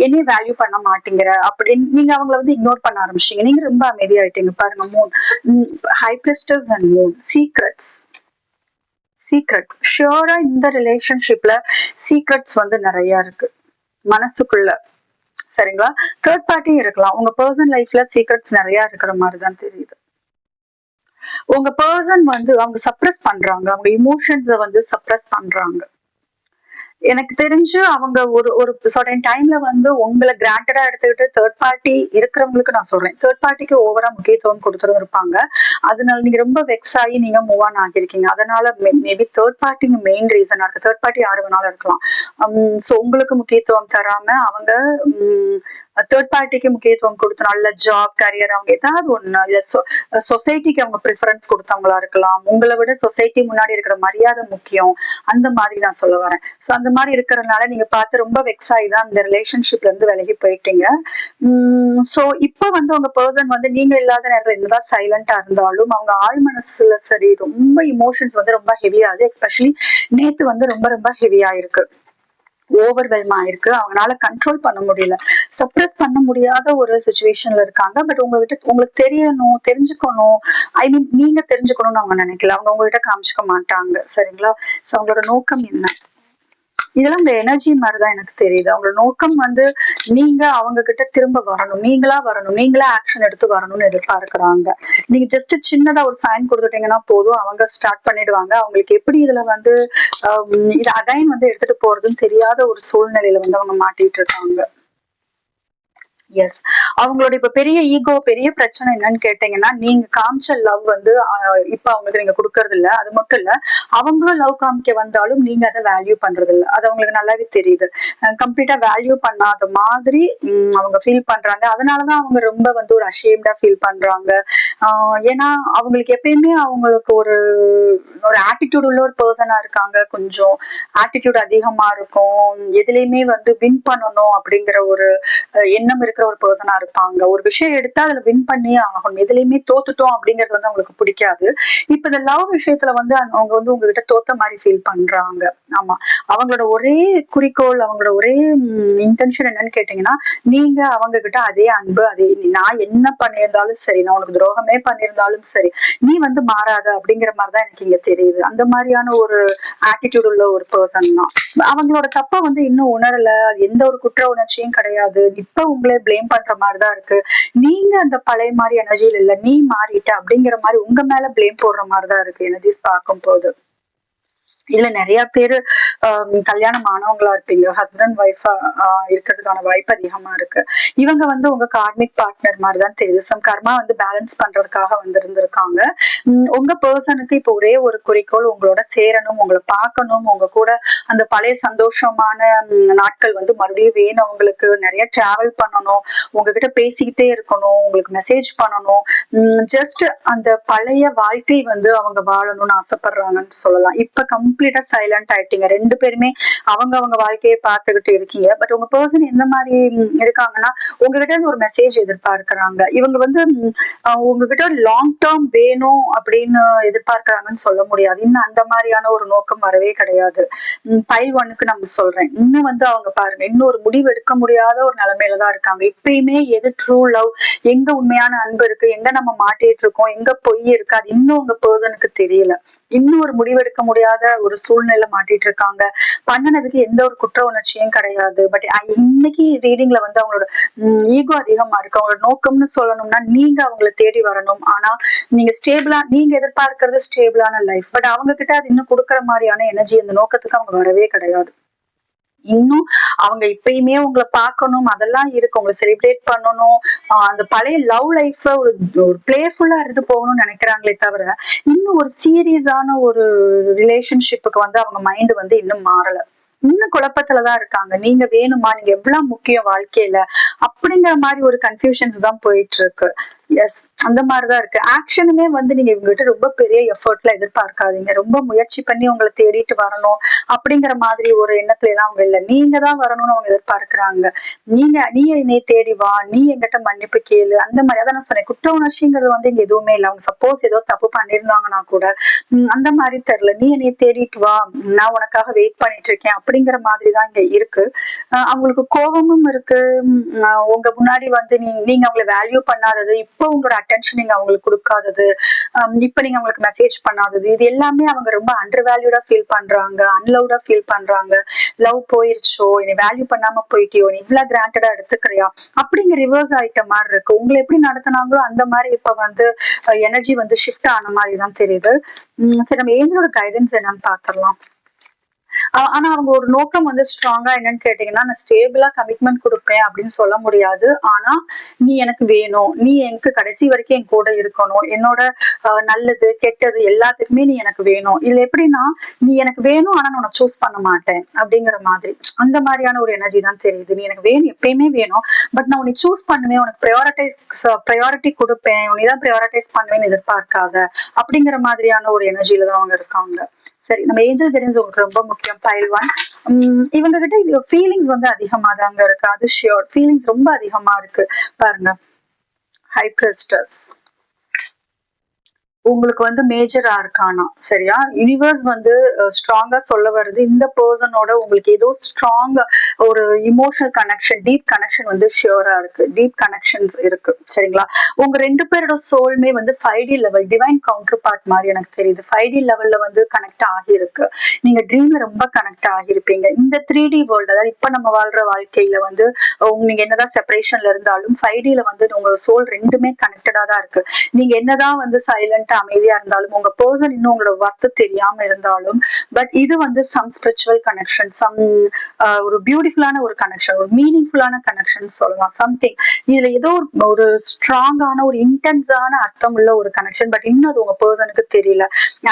என்னைய வேல்யூ பண்ண மாட்டேங்கிற அப்படின்னு நீங்க அவங்கள வந்து இக்னோர் பண்ண ஆரம்பிச்சீங்க. நீங்க ரொம்ப அமைதியாயிட்டீங்க. பாருங்க, moon, high priestess and moon, secrets. Secret ஷியோரா இந்த ரிலேஷன்ஷிப்ல சீக்ரெட்ஸ் வந்து நிறைய இருக்கு மனசுக்குள்ள. சரிங்களா? தேர்ட் பார்ட்டியும் இருக்கலாம். உங்க பர்சனல் லைஃப்ல சீக்ரெட்ஸ் நிறைய இருக்கிற மாதிரிதான் தெரியுது. உங்க பர்சன் வந்து அவங்க சப்ரஸ் பண்றாங்க, அவங்க இமோஷன்ஸ வந்து சப்ரஸ் பண்றாங்க. எனக்கு தெரிஞ்சு அவங்க ஒரு சர்டன் டைம்ல வந்து உங்களை கிராண்டடா எடுத்துக்கிட்டு தேர்ட் பார்ட்டி இருக்கிறவங்களுக்கு நான் சொல்றேன், தேர்ட் பார்ட்டிக்கு ஓவரா முக்கியத்துவம் கொடுத்துட்டு இருப்பாங்க. அதனால நீங்க ரொம்ப வெக்ஸ் ஆகி நீங்க மூவ் ஆன் ஆகிருக்கீங்க. அதனால மேபி தேர்ட் பார்ட்டிங்க மெயின் ரீசனா இருக்கு. தேர்ட் பார்ட்டி யாரு வேணாலும் இருக்கலாம். சோ உங்களுக்கு முக்கியத்துவம் தராம அவங்க தேர்ட் பார்ட்டிக்கு முக்கியத்துவம் கொடுத்து நல்ல ஜாப் கரியர் அவங்க ஏதாவது ஒண்ணு இல்ல சொசைட்டிக்கு அவங்க ப்ரிஃபரன்ஸ் கொடுத்தவங்களா இருக்கலாம். உங்களை விட சொசைட்டி முன்னாடி இருக்கிற மரியாதை முக்கியம், அந்த மாதிரி நான் சொல்ல வரேன். சோ அந்த மாதிரி இருக்கிறதுனால நீங்க பார்த்து ரொம்ப வெக்ஸ் ஆகி தான் இந்த ரிலேஷன்ஷிப்ல இருந்து விலகி போயிட்டீங்க. சோ இப்ப வந்து உங்க பர்சன் வந்து நீங்க இல்லாத நேரத்துல என்னதான் சைலண்டா இருந்தாலும் அவங்க ஆழ் மனசுல சரி ரொம்ப இமோஷன்ஸ் வந்து ரொம்ப ஹெவியா ஆகுது. எஸ்பெஷலி நேத்து வந்து ரொம்ப ரொம்ப ஹெவியா இருக்கு, ஓவர்வெல்ம் ஆயிருக்கு. அவங்களால கண்ட்ரோல் பண்ண முடியல, சப்ரஸ் பண்ண முடியாத ஒரு சுச்சுவேஷன்ல இருக்காங்க. பட் உங்ககிட்ட உங்களுக்கு தெரியணும், தெரிஞ்சுக்கணும், ஐ மீன் நீங்க தெரிஞ்சுக்கணும்னு அவங்க நினைக்கல. அவங்க உங்ககிட்ட காமிச்சுக்க மாட்டாங்க. சரிங்களா? சோ அவங்களோட நோக்கம் என்ன, இதெல்லாம் இந்த எனர்ஜி மாதிரிதான் எனக்கு தெரியுது. அவங்களோட நோக்கம் வந்து நீங்க அவங்க கிட்ட திரும்ப வரணும், நீங்களா வரணும், நீங்களா ஆக்ஷன் எடுத்து வரணும்னு எதிர்பார்க்கறாங்க. நீங்க ஜஸ்ட் சின்னதா ஒரு சைன் கொடுத்துட்டீங்கன்னா போதும், அவங்க ஸ்டார்ட் பண்ணிடுவாங்க. அவங்களுக்கு எப்படி இதுல வந்து இது அகைன் வந்து எடுத்துட்டு போறதுன்னு தெரியாத ஒரு சூழ்நிலையில வந்து அவங்க மாட்டிட்டு இருக்காங்க. எஸ், அவங்களோட இப்ப பெரிய ஈகோ, பெரிய பிரச்சனை என்னன்னு கேட்டீங்கன்னா, நீங்க காமிச்ச லவ் வந்து இப்ப அவங்களுக்கு நீங்க கொடுக்கறது இல்ல. அது மட்டும் இல்ல, அவங்களும் லவ் காமிக்க வந்தாலும் நீங்க அதை வேல்யூ பண்றது இல்ல. அது அவங்களுக்கு நல்லாவே தெரியுது. கம்ப்ளீட்டா வேல்யூ பண்ணாத மாதிரி அவங்க ஃபீல் பண்றாங்க. அதனாலதான் அவங்க ரொம்ப வந்து ஒரு அஷேம்டா ஃபீல் பண்றாங்க. ஏன்னா அவங்களுக்கு எப்பயுமே அவங்களுக்கு ஒரு ஒரு ஆட்டிடியூட் உள்ள ஒரு பர்சனா இருக்காங்க. கொஞ்சம் ஆட்டிடியூட் அதிகமா இருக்கும், எதுலயுமே வந்து வின் பண்ணணும் அப்படிங்கிற ஒரு எண்ணம் இருக்கிற ஒரு பர்சனா இருப்பாங்க. ஒரு விஷயம் எடுத்தா அதுல வின் பண்ணியே ஆகணும், எதுலயுமே தோத்துட்டோம் அப்படிங்கிறது வந்து அவங்களுக்கு பிடிக்காது. இப்ப இந்த லவ் விஷயத்துல வந்து அவங்க வந்து உங்ககிட்ட தோத்த மாதிரி ஃபீல் பண்றாங்க. ஆமா, அவங்களோட ஒரே குறிக்கோள், அவங்களோட ஒரே இன்டென்ஷன் என்னன்னு கேட்டீங்கன்னா, நீங்க அவங்க கிட்ட அதே அன்பு, அதே நான் என்ன பண்ணியிருந்தாலும் சரி, நான் உனக்கு துரோகமே பண்ணியிருந்தாலும் சரி, நீ வந்து மாறாத அப்படிங்கிற மாதிரிதான் எனக்கு இங்க தெரியுது. அந்த மாதிரியான ஒரு ஆட்டிடியூட் உள்ள ஒரு பர்சன் தான். அவங்களோட தப்ப வந்து இன்னும் உணரல, எந்த ஒரு குற்ற உணர்ச்சியும் கிடையாது. இப்ப உங்களே பிளேம் பண்ற மாதிரிதான் இருக்கு. நீங்க அந்த பழைய மாதிரி எனர்ஜியில் இல்ல, நீ மாறிட்ட அப்படிங்கிற மாதிரி உங்க மேல பிளேம் போடுற மாதிரிதான் இருக்கு எனர்ஜிஸ் பார்க்கும் போது. இதுல நிறைய பேரு கல்யாணம் ஆனவங்களா இருப்பீங்க, ஹஸ்பண்ட் ஒய்ஃபா இருக்கிறதுக்கான வாய்ப்பு அதிகமா இருக்கு. இவங்க வந்து உங்க கார்மிக் பார்ட்னர் மாதிரிதான் தெரியுது. சம் கர்மா வந்து பேலன்ஸ் பண்றதுக்காக வந்திருந்திருக்காங்க. உங்க பர்சனுக்கு இப்ப ஒரே ஒரு குறிக்கோள், உங்களோட சேரணும், உங்களை பார்க்கணும், உங்க கூட அந்த பழைய சந்தோஷமான நாட்கள் வந்து மறுபடியும் வேணும். உங்களுக்கு நிறைய டிராவல் பண்ணணும், உங்ககிட்ட பேசிக்கிட்டே இருக்கணும், உங்களுக்கு மெசேஜ் பண்ணணும். ஜஸ்ட் அந்த பழைய வாழ்க்கை வந்து அவங்க வாழணும்னு ஆசைப்படுறாங்கன்னு சொல்லலாம். இப்ப கம்ப்ளீட்டா சைலண்ட் ஆயிட்டீங்க ரெண்டு பேருமே, அவங்க அவங்க வாழ்க்கையை பார்த்துக்கிட்டு இருக்கீங்க. பட் உங்க பர்சன் எந்த மாதிரி இருக்காங்கன்னா, உங்ககிட்ட இருந்து ஒரு மெசேஜ் எதிர்பார்க்கறாங்க. இவங்க வந்து உங்ககிட்ட ஒரு லாங் டேர்ம் வேணும் அப்படின்னு எதிர்பார்க்கறாங்கன்னு சொல்ல முடியாது. இன்னும் அந்த மாதிரியான ஒரு நோக்கம் வரவே கிடையாது. பைல் ஒன்னுக்கு நம்ம சொல்றேன், இன்னும் வந்து அவங்க பாருங்க, இன்னும் ஒரு முடிவு எடுக்க முடியாத ஒரு நிலைமையிலதான் இருக்காங்க. இப்பயுமே எது ட்ரூ லவ், எங்க உண்மையான அன்பு இருக்கு, எங்க நம்ம மாட்டிட்டு இருக்கோம், எங்க பொய் இருக்கு, அது இன்னும் உங்க பர்சனுக்கு தெரியல. இன்னும் ஒரு முடிவெடுக்க முடியாத ஒரு சூழ்நிலை மாட்டிட்டு இருக்காங்க. பண்ணனதுக்கு எந்த ஒரு குற்ற உணர்ச்சியும் கிடையாது. பட் இன்னைக்கு ரீடிங்ல வந்து அவங்களோட ஈகோ அதிகமா இருக்கு. அவங்களோட நோக்கம்னு சொல்லணும்னா, நீங்க அவங்களை தேடி வரணும். ஆனா நீங்க ஸ்டேபிளா, நீங்க எதிர்பார்க்கறது ஸ்டேபிளான லைஃப், பட் அவங்க கிட்ட அது இன்னும் கொடுக்கற மாதிரியான எனர்ஜி, அந்த நோக்கத்துக்கு அவங்க வரவே கிடையாது. இன்னும் அவங்க இப்பயுமே உங்களை பார்க்கணும், அதெல்லாம் இருக்கு, உங்களை செலிப்ரேட் பண்ணணும், அந்த பழைய லவ் லைஃப் ஒரு பிளேஃபுல்லா இருந்து போகணும்னு நினைக்கிறாங்களே தவிர, இன்னும் ஒரு சீரியஸான ஒரு ரிலேஷன்ஷிப்புக்கு வந்து அவங்க மைண்ட் வந்து இன்னும் மாறல. இன்னும் குழப்பத்துலதான் இருக்காங்க. நீங்க வேணுமா, நீங்க எவ்வளவு முக்கியம் வாழ்க்கையில அப்படிங்கிற மாதிரி ஒரு கன்ஃபியூஷன்ஸ் தான் போயிட்டு இருக்கு. எஸ், அந்த மாதிரிதான் இருக்கு. ஆக்ஷனுமே வந்து நீங்க இவங்ககிட்ட ரொம்ப பெரிய எஃபர்ட்ல எதிர்பார்க்காதீங்க. ரொம்ப முயற்சி பண்ணி உங்களை தேடிட்டு வரணும் அப்படிங்கிற மாதிரி ஒரு எண்ணத்துல எல்லாம் அவங்க இல்ல. நீங்க தான் வரணும்னு அவங்க எதிர்பார்க்கிறாங்க. நீ என்னை தேடி வா, நீ என்கிட்ட மன்னிப்பு கேளு, அந்த மாதிரி. அதான் நான் சொன்னேன், குற்ற உணர்ச்சிங்கிறது வந்து இங்க எதுவுமே இல்லை. அவங்க சப்போஸ் ஏதோ தப்பு பண்ணிருந்தாங்கன்னா கூட அந்த மாதிரி தெரியல. நீ என்னை தேடிட்டு வா, நான் உனக்காக வெயிட் பண்ணிட்டு இருக்கேன் அப்படிங்கிற மாதிரிதான் இங்க இருக்கு. அவங்களுக்கு கோபமும் இருக்கு. உங்க முன்னாடி வந்து நீங்க அவங்களை வேல்யூ பண்ணாதது, இப்ப உங்களோட அட்டென்ஷன் நீங்க அவங்களுக்கு கொடுக்காதது, இப்ப நீங்க அவங்களுக்கு மெசேஜ் பண்ணாதது, இது எல்லாமே அவங்க ரொம்ப அண்டர் வேல்யூடா ஃபீல் பண்றாங்க, அன்லவ்டா ஃபீல் பண்றாங்க. லவ் போயிருச்சோ, நீ வேல்யூ பண்ணாம போயிட்டியோ, நீ இவ்வளவு கிராண்டடா எடுத்துக்கிறியா அப்படிங்கிற ரிவர்ஸ் ஆயிட்ட மாதிரி இருக்கு. உங்களை எப்படி நடத்தினாங்களோ அந்த மாதிரி இப்ப வந்து எனர்ஜி வந்து ஷிஃப்ட் ஆன மாதிரி தான் தெரியுது. சரி, நம்ம ஏஞ்சலோட கைடன்ஸ் என்னன்னு பாத்திரலாம். ஆனா அவங்க ஒரு நோக்கம் வந்து ஸ்ட்ராங்கா என்னன்னு கேட்டீங்கன்னா, நான் ஸ்டேபிளா கமிட்மெண்ட் குடுப்பேன் அப்படின்னு சொல்ல முடியாது. ஆனா, நீ எனக்கு வேணும். நீ எனக்கு கடைசி வரைக்கும் என் கூட இருக்கணும். என்னோட நல்லது, கெட்டது எல்லாத்துக்குமே நீ எனக்கு வேணும். இதுல எப்படின்னா, நீ எனக்கு வேணும் ஆனா நான் உன்ன சூஸ் பண்ண மாட்டேன் அப்படிங்கிற மாதிரி. அந்த மாதிரியான ஒரு எனர்ஜி தான் தெரியுது. நீ எனக்கு வேணும், எப்பயுமே வேணும். பட் நான் உன்னை சூஸ் பண்ணுவேன். உனக்கு ப்ரையாரிட்டி குடுப்பேன். உன்னை தான் ப்ரையாரிட்டைஸ் பண்ணுவேன்னு எதிர்பார்க்காத. அப்படிங்கிற மாதிரியான ஒரு எனர்ஜில தான் அவங்க இருக்காங்க. சரி, நம்ம ஏஞ்சல் கைடன்ஸ் உங்களுக்கு ரொம்ப முக்கியம். பைல் 1. இவங்க கிட்ட ஃபீலிங்ஸ் வந்து அதிகமா தாங்க இருக்கு. அது ஷியோர். ஃபீலிங்ஸ் ரொம்ப அதிகமா இருக்கு. பாருங்க. High priestess. உங்களுக்கு வந்து மேஜர் ஆர்கானா, சரியா? யூனிவர்ஸ் வந்து ஸ்ட்ராங்கா சொல்ல வருது, இந்த பர்சனோட உங்களுக்கு ஏதோ ஸ்ட்ராங் ஒரு இமோஷனல் கனெக்ஷன், டீப் கனெக்ஷன் வந்து ஷியோரா இருக்கு. டீப் கனெக்ஷன்ஸ் இருக்கு, சரிங்களா? உங்க 2 பேரோட சோல்மே வந்து 5D level divine counter part மாதிரி எனக்கு தெரியுது. 5D லெவல்ல வந்து கனெக்ட் ஆகியிருக்கு. நீங்க ட்ரீம்ல ரொம்ப கனெக்ட் ஆகியிருப்பீங்க. இந்த 3D வேர்ல்டு, அதாவது இப்ப நம்ம வாழ்ற வாழ்க்கையில வந்து நீங்க என்னதான் செப்பரேஷன்ல இருந்தாலும் 5Dல வந்து உங்க சோல் ரெண்டுமே கனெக்டடா தான் இருக்கு. நீங்க என்னதான் வந்து சைலண்டா அமைதியா இருந்தாலும், உங்க பர்சன் இன்னும் உங்களோட ஒர்த் தெரியாம இருந்தாலும், பட் இது வந்து சம் ஸ்பிரிச்சுவல் கனெக்ஷன், சம் ஒரு பியூட்டிஃபுல்லான ஒரு கனெக்ஷன், ஒரு மீனிங்ஃபுல்லான கனெக்ஷன் சொல்லலாம். சம்திங் இதுல ஏதோ ஒரு ஸ்ட்ராங்கான ஒரு இன்டென்ஸான அர்த்தம் உள்ள ஒரு கனெக்ஷன். பட் இன்னும் அது உங்க பர்சனுக்கு தெரியல.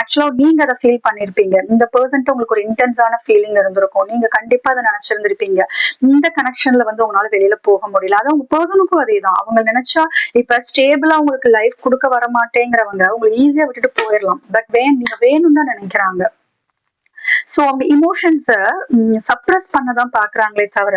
ஆக்சுவலா நீங்க அதை ஃபீல் பண்ணிருப்பீங்க. இந்த பர்சன்ட்டு உங்களுக்கு ஒரு இன்டென்ஸான ஃபீலிங் இருந்திருக்கும். நீங்க கண்டிப்பா அதை நினைச்சிருந்திருப்பீங்க. இந்த கனெக்ஷன்ல வந்து உங்களால வெளியில போக முடியல. அது உங்க பர்சனுக்கும் அதேதான். அவங்க நினைச்சா இப்ப ஸ்டேபிளா உங்களுக்கு லைஃப் கொடுக்க வர மாட்டேங்கிறவங்க உங்களுக்கு ஈஸியா விட்டுட்டு போயிடலாம். பட் நீங்க வேணும் தான் நினைக்கிறாங்க. சோ அவங்க இமோஷன்ஸ சப்ரஸ் பண்ணதான் பாக்குறாங்களே தவிர,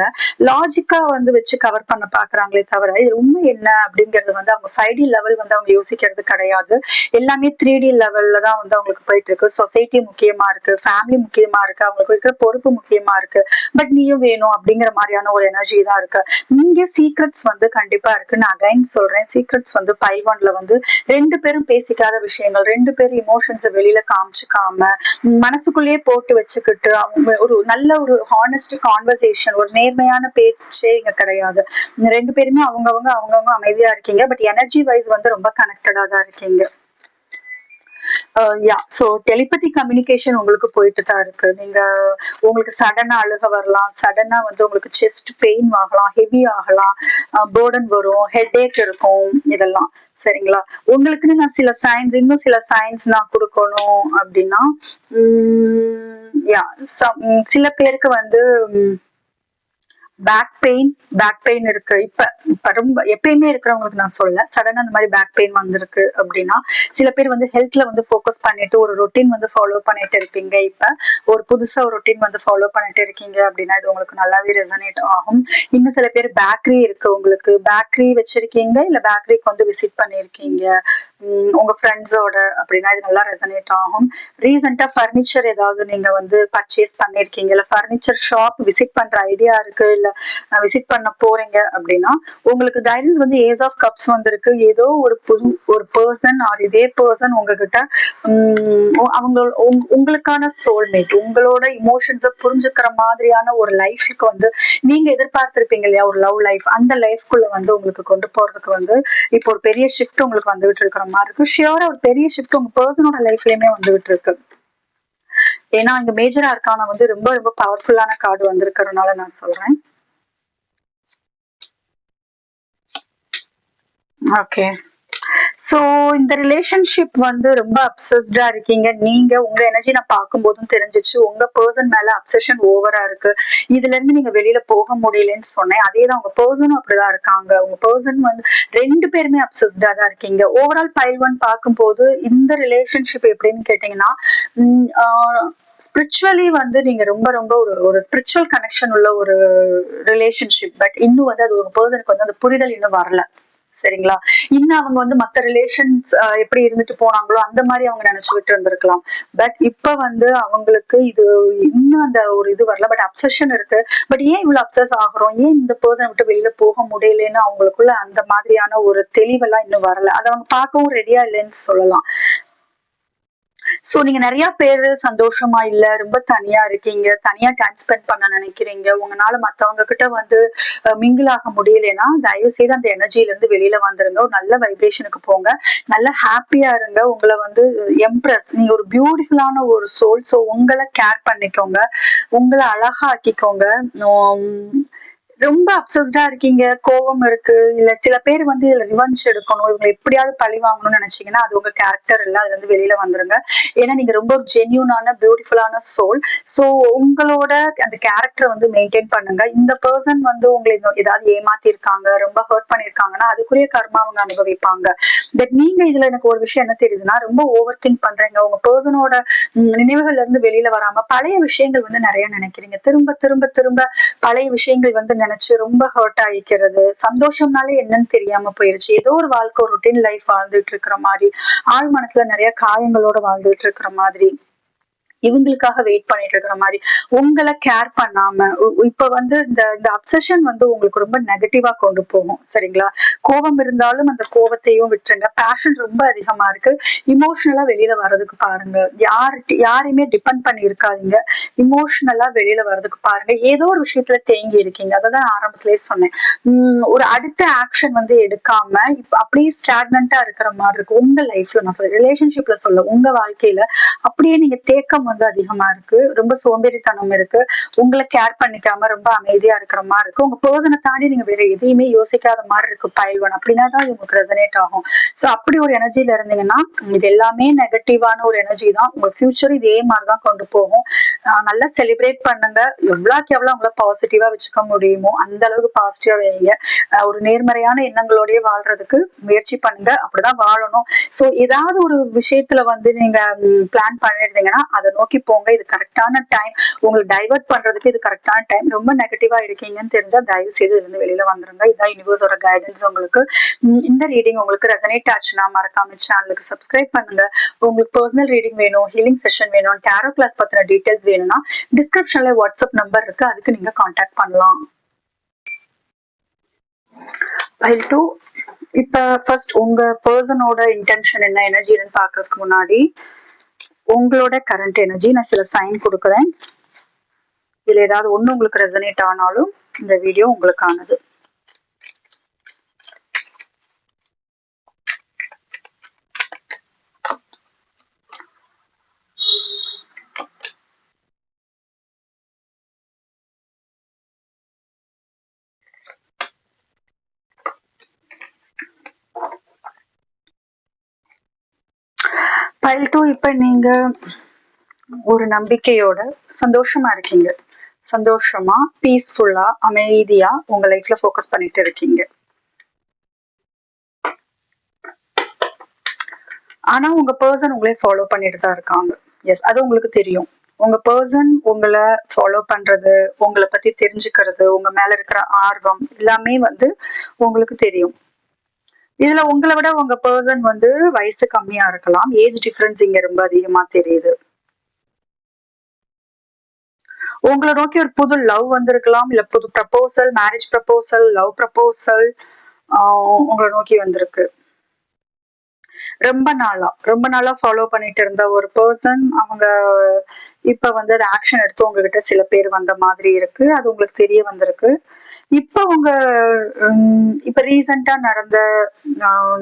லாஜிக்கா வந்து வச்சு கவர் பண்ண பாக்குறாங்களே தவிர, இது உண்மை என்ன அப்படிங்கறது வந்து அவங்க 5D லெவல் வந்து அவங்க யோசிக்கிறது கிடையாது. எல்லாமே 3D லெவல்ல தான் வந்து அவங்களுக்கு போயிட்டு இருக்கு. சொசைட்டி முக்கியமா இருக்கு, ஃபேமிலி முக்கியமா இருக்கு, அவங்களுக்கு இருக்கிற பொறுப்பு முக்கியமா இருக்கு. பட் நீயும் வேணும் அப்படிங்கிற மாதிரியான ஒரு எனர்ஜி தான் இருக்கு. நீங்க சீக்ரெட்ஸ் வந்து கண்டிப்பா இருக்கு. நான் அகைன் சொல்றேன், சீக்ரெட்ஸ் வந்து பைல் 1ல வந்து 2 பேரும் பேசிக்காத விஷயங்கள், 2 பேரும் இமோஷன்ஸ் வெளியில காமிச்சுக்காம மனசுக்குள்ளேயே போட்டு வச்சுக்கிட்டு அவங்க ஒரு நல்ல ஒரு ஹானஸ்ட் கான்வர்சேஷன், ஒரு நேர்மையான பேச்சே இங்க கிடையாது. 2 பேருமே அவங்கவங்க அமைதியா இருக்கீங்க. பட் எனர்ஜி வைஸ் வந்து ரொம்ப கனெக்டடா தான் இருக்கீங்க. சோ டெலிபதி கம்யூனிகேஷன் உங்களுக்கு போயிட்டு தான் இருக்கு. நீங்க உங்களுக்கு சடனா அழுக வரலாம், சடனா வந்து உங்களுக்கு செஸ்ட் பெயின் ஆகலாம், ஹெவி ஆகலாம், பேர்டன் வரும், ஹெட்ஏக் இருக்கும், இதெல்லாம் சரிங்களா? உங்களுக்குன்னு நான் சில சைன்ஸ், இன்னும் சில சைன்ஸ் நான் கொடுக்கணும் அப்படின்னா, சில பேருக்கு வந்து பேக் பெயின் இருக்கு. இப்ப ரொம்ப எப்பயுமே இருக்கிறவங்களுக்கு நான் சொல்ல, சடனா அந்த மாதிரி பேக் பெயின் வந்திருக்கு அப்படின்னா, சில பேர் வந்து ஹெல்த்ல வந்து ஃபோக்கஸ் பண்ணிட்டு ஒரு ரொட்டீன் வந்து ஃபாலோ பண்ணிட்டு இருப்பீங்க. இப்ப ஒரு புதுசா ஒரு ரொட்டீன் வந்து ஃபாலோ பண்ணிட்டு இருக்கீங்க அப்படின்னா, இது உங்களுக்கு நல்லாவே ரெசனேட் ஆகும். இன்னும் சில பேர் பேக்கரி இருக்கு, உங்களுக்கு பேக்கரி வச்சிருக்கீங்க, இல்ல பேக்கரிக்கு வந்து விசிட் பண்ணிருக்கீங்க உங்க ஃப்ரெண்ட்ஸோட அப்படின்னா, இது நல்லா ரெசனேட் ஆகும். ரீசெண்டா பர்னிச்சர் ஏதாவது நீங்க வந்து பர்ச்சேஸ் பண்ணிருக்கீங்க, இல்ல பர்னிச்சர் ஷாப் விசிட் பண்ற ஐடியா இருக்கு, இல்ல விசிட் பண்ண போறீங்க அப்படின்னா, உங்களுக்கு கைடன்ஸ் வந்து ஏஸ் ஆஃப் கப்ஸ் வந்திருக்கு. ஏதோ ஒரு புது ஒரு பர்சன் ஆர் இதே பர்சன் உங்ககிட்ட அவங்க உங்களுக்கான சோல்மேட், உங்களோட இமோஷன்ஸ புரிஞ்சுக்கிற மாதிரியான ஒரு லைஃப்க்கு வந்து நீங்க எதிர்பார்த்திருப்பீங்க இல்லையா, ஒரு லவ் லைஃப், அந்த லைஃப்குள்ள வந்து உங்களுக்கு கொண்டு போறதுக்கு வந்து இப்போ ஒரு பெரிய ஷிஃப்ட் உங்களுக்கு வந்துகிட்டு இருக்கிற மாதிரி இருக்கு. ஷியோரா ஒரு பெரிய ஷிஃப்ட் உங்க பர்சனோட லைஃப்லயுமே வந்துகிட்டு இருக்கு. ஏன்னா இங்க மேஜரா இருக்கான வந்து ரொம்ப ரொம்ப பவர்ஃபுல்லான கார்டு வந்திருக்கிறதுனால நான் சொல்றேன். ஓகே. சோ இந்த ரிலேஷன்ஷிப் வந்து ரொம்ப அப்சஸ்டா இருக்கீங்க. நீங்க உங்க எனர்ஜி நான் பார்க்கும்போதும் தெரிஞ்சிச்சு, உங்க பர்சன் மேல அப்சஷன் ஓவரா இருக்கு. இதுல இருந்து நீங்க வெளியில போக முடியலன்னு சொன்னேன். அதேதான் உங்க பர்சனும் அப்படிதான் இருக்காங்க. உங்க பர்சன் வந்து 2 பேருமே அப்சஸ்டா தான் இருக்கீங்க. ஓவரால் பைல் 1 பார்க்கும்போது இந்த ரிலேஷன்ஷிப் எப்படின்னு கேட்டீங்கன்னா, ஸ்பிரிச்சுவலி வந்து நீங்க ரொம்ப ரொம்ப ஒரு ஸ்பிரிச்சுவல் கனெக்ஷன் உள்ள ஒரு ரிலேஷன்ஷிப். பட் இன்னும் வந்து அது உங்க பர்சனுக்கு வந்து அந்த புரிதல் இன்னும் வரல, சரிங்களா? இன்னும் அவங்க வந்து மத்த ரிலேஷன்ஸ் எப்படி இருந்துட்டு போனாங்களோ அந்த மாதிரி அவங்க நினைச்சுக்கிட்டு இருந்திருக்கலாம். பட் இப்ப வந்து அவங்களுக்கு இது இன்னும் அந்த ஒரு இது வரல. பட் அப்சஷன் இருக்கு. பட் ஏன் இவ்வளவு அப்சஸ் ஆகுறோம், ஏன் இந்த பர்சன் விட்டு வெளியில போக முடியலன்னு அவங்களுக்குள்ள அந்த மாதிரியான ஒரு தெளிவெல்லாம் இன்னும் வரல. அதை அவங்க பார்க்கவும் ரெடியா இல்லைன்னு சொல்லலாம். சோ நீங்க நிறைய பேரு சந்தோஷமா இல்ல, ரொம்ப தனியா இருக்கீங்க, தனியா டைம் ஸ்பெண்ட் பண்ண நினைக்கிறீங்க, உங்களால மத்தவங்க கிட்ட வந்து மிங்கிள் ஆக முடியலன்னா தயவு செய்து அந்த எனர்ஜில இருந்து வெளியில வந்துருங்க. ஒரு நல்ல வைப்ரேஷனுக்கு போங்க, நல்ல ஹாப்பியா இருங்க. உங்களை வந்து எம்ப்ரஸ், நீங்க ஒரு பியூட்டிஃபுல்லான ஒரு சோல். சோ உங்களை கேர் பண்ணிக்கோங்க, உங்களை அழகா ஆக்கிக்கோங்க. ரொம்ப அப்சஸ்டா இருக்கீங்க, கோவம் இருக்கு, இல்ல சில பேர் வந்து இதுல ரிவெஞ்ச் எடுக்கணும், இவங்க எப்படியாவது பழி வாங்கணும்னு நினைச்சீங்கன்னா அது உங்க கேரக்டர் இல்ல, அதுல இருந்து வெளியில வந்துருங்க. ஏன்னா நீங்க ரொம்ப ஜென்யூனான பியூட்டிஃபுல்லான சோல். சோ உங்களோட அந்த கேரக்டரை வந்து மெயின்டைன் பண்ணுங்க. இந்த பர்சன் வந்து உங்களை ஏதாவது ஏமாத்தி இருக்காங்க, ரொம்ப ஹர்ட் பண்ணிருக்காங்கன்னா அதுக்குரிய கர்மா அவங்க அனுபவிப்பாங்க. பட் நீங்க இதுல எனக்கு ஒரு விஷயம் என்ன தெரியுதுன்னா, ரொம்ப ஓவர் திங்க் பண்றீங்க. உங்க பர்சனோட நினைவுகள்ல இருந்து வெளியில வராம பழைய விஷயங்கள் வந்து நிறைய நினைக்கிறீங்க. திரும்ப திரும்ப திரும்ப பழைய விஷயங்கள் வந்து நினைச்சு ரொம்ப ஹர்ட் ஆயிக்கிறது. சந்தோஷம்னாலே என்னன்னு தெரியாம போயிருச்சு. ஏதோ ஒரு வாழ்க்கை, ஒரு ரொட்டீன் லைஃப் வாழ்ந்துட்டு இருக்கிற மாதிரி, ஆழ் மனசுல நிறைய காயங்களோட வாழ்ந்துட்டு இருக்கிற மாதிரி, இவங்களுக்காக வெயிட் பண்ணிட்டு இருக்கிற மாதிரி, உங்களை கேர் பண்ணாம இப்ப வந்து இந்த இந்த அப்சஷன் வந்து உங்களுக்கு ரொம்ப நெகட்டிவா கொண்டு போகும். சரிங்களா? கோபம் இருந்தாலும் அந்த கோபத்தையும் விட்டுருங்க. பேஷன் ரொம்ப அதிகமா இருக்கு, இமோஷனலா வெளியில வர்றதுக்கு பாருங்க. யாரையுமே டிபெண்ட் பண்ணி இருக்காதீங்க, இமோஷனலா வெளியில வர்றதுக்கு பாருங்க. ஏதோ ஒரு விஷயத்துல தேங்கி இருக்கீங்க, அததான் ஆரம்பத்திலேயே சொன்னேன். ஒரு அடுத்த ஆக்ஷன் வந்து எடுக்காம இப்ப அப்படியே ஸ்டாக்னண்டா இருக்கிற மாதிரி இருக்கு உங்க லைஃப்ல. நான் சொல்ல ரிலேஷன்ஷிப்ல சொல்ல, உங்க வாழ்க்கையில அப்படியே நீங்க தேக்கம் வந்து அதிகமா இருக்கு, ரொம்ப சோம்பேறித்தனம் இருக்கு, உங்களை கேர் பண்ணிக்காம ரொம்ப அமைதியா இருக்கிற மாதிரி இருக்கு, உங்க பர்சனை தாண்டி நீங்க வேற எதையுமே யோசிக்காத மாதிரி இருக்கு பைல் ஒன். அப்படின்னா தான் இது உங்களுக்கு ரெசனேட் ஆகும். சோ அப்படி ஒரு எனர்ஜில இருந்தீங்கன்னா இது எல்லாமே நெகட்டிவான ஒரு எனர்ஜி தான். உங்க ஃபியூச்சர் இதே மாதிரிதான் கொண்டு போகும். நல்லா செலிப்ரேட் பண்ணுங்க, எவ்வளவுக்கு எவ்வளவு உங்களை பாசிட்டிவா வச்சுக்க முடியுமோ அந்த அளவுக்கு பாசிட்டிவா வைங்க. ஒரு நேர்மறையான எண்ணங்களோடய வாழ்றதுக்கு முயற்சி பண்ணுங்க, அப்படிதான் வாழணும். சோ ஏதாவது ஒரு விஷயத்துல வந்து நீங்க பிளான் பண்ணிருந்தீங்கன்னா அதை நோக்கி போங்க. இது கரெக்டான டைம், உங்களுக்கு டைவர்ட் பண்றதுக்கு இது கரெக்டான டைம். ரொம்ப நெகட்டிவா இருக்கீங்கன்னு தெரிஞ்சா தயவு செய்து இருந்து வெளியில வந்துருங்க. இதுதான் யூனிவர்ஸோட கைடன்ஸ் உங்களுக்கு. இந்த ரீடிங் உங்களுக்கு ரெசனேட் ஆச்சுன்னா மறக்காம சேனலுக்கு சப்ஸ்கிரைப் பண்ணுங்க. உங்களுக்கு பர்சனல் ரீடிங் வேணும், ஹீலிங் செஷன் வேணும், டேரோ கிளாஸ் பத்தின டீடைல்ஸ் வேணும்னா டிஸ்கிரிப்ஷன்ல வாட்ஸ்அப் நம்பர் இருக்கு, அதுக்கு நீங்க கான்டாக்ட் பண்ணலாம். பைல் 2, இப்ப ஃபர்ஸ்ட் உங்க பர்சனோட இன்டென்ஷன் என்ன, எனர்ஜின்னு பாக்குறதுக்கு முன்னாடி உங்களோட கரண்ட் எனர்ஜி நான் சில சைன் கொடுக்குறேன். இதுல ஏதாவது ஒண்ணு உங்களுக்கு ரெசனேட் ஆனாலும் இந்த வீடியோ உங்களுக்கானது. பைல் 2, இப்ப நீங்க ஒரு நம்பிக்கையோட சந்தோஷமா இருக்கீங்க. சந்தோஷமா, பீஸ்ஃபுல்லா, அமைதியா உங்க லைஃப்ல ஃபோக்கஸ் பண்ணிட்டு இருக்கீங்க. ஆனா உங்க பர்சன் உங்களே ஃபாலோ பண்ணிட்டு தான் இருக்காங்க. எஸ், அது உங்களுக்கு தெரியும். உங்க பர்சன் உங்களை ஃபாலோ பண்றது, உங்களை பத்தி தெரிஞ்சுக்கிறது, உங்க மேல இருக்கிற ஆர்வம் எல்லாமே வந்து உங்களுக்கு தெரியும். இதுல உங்களை விட உங்க பர்சன் வந்து வயசு கம்மியா இருக்கலாம். ஏஜ் டிஃபரன்ஸ் இங்க ரொம்ப அதிகமா தெரியுது. உங்களை நோக்கி ஒரு புது லவ் வந்திருக்கலாம், இல்ல புது proposal, marriage proposal, love proposal உங்களை நோக்கி வந்திருக்கு. ரொம்ப நாளா ஃபாலோ பண்ணிட்டு இருந்த ஒரு பர்சன், அவங்க இப்ப வந்து அது ஆக்ஷன் எடுத்து உங்ககிட்ட சில பேர் வந்த மாதிரி இருக்கு, அது உங்களுக்கு தெரிய வந்திருக்கு. இப்ப உங்க இப்ப ரீசெண்டா நடந்த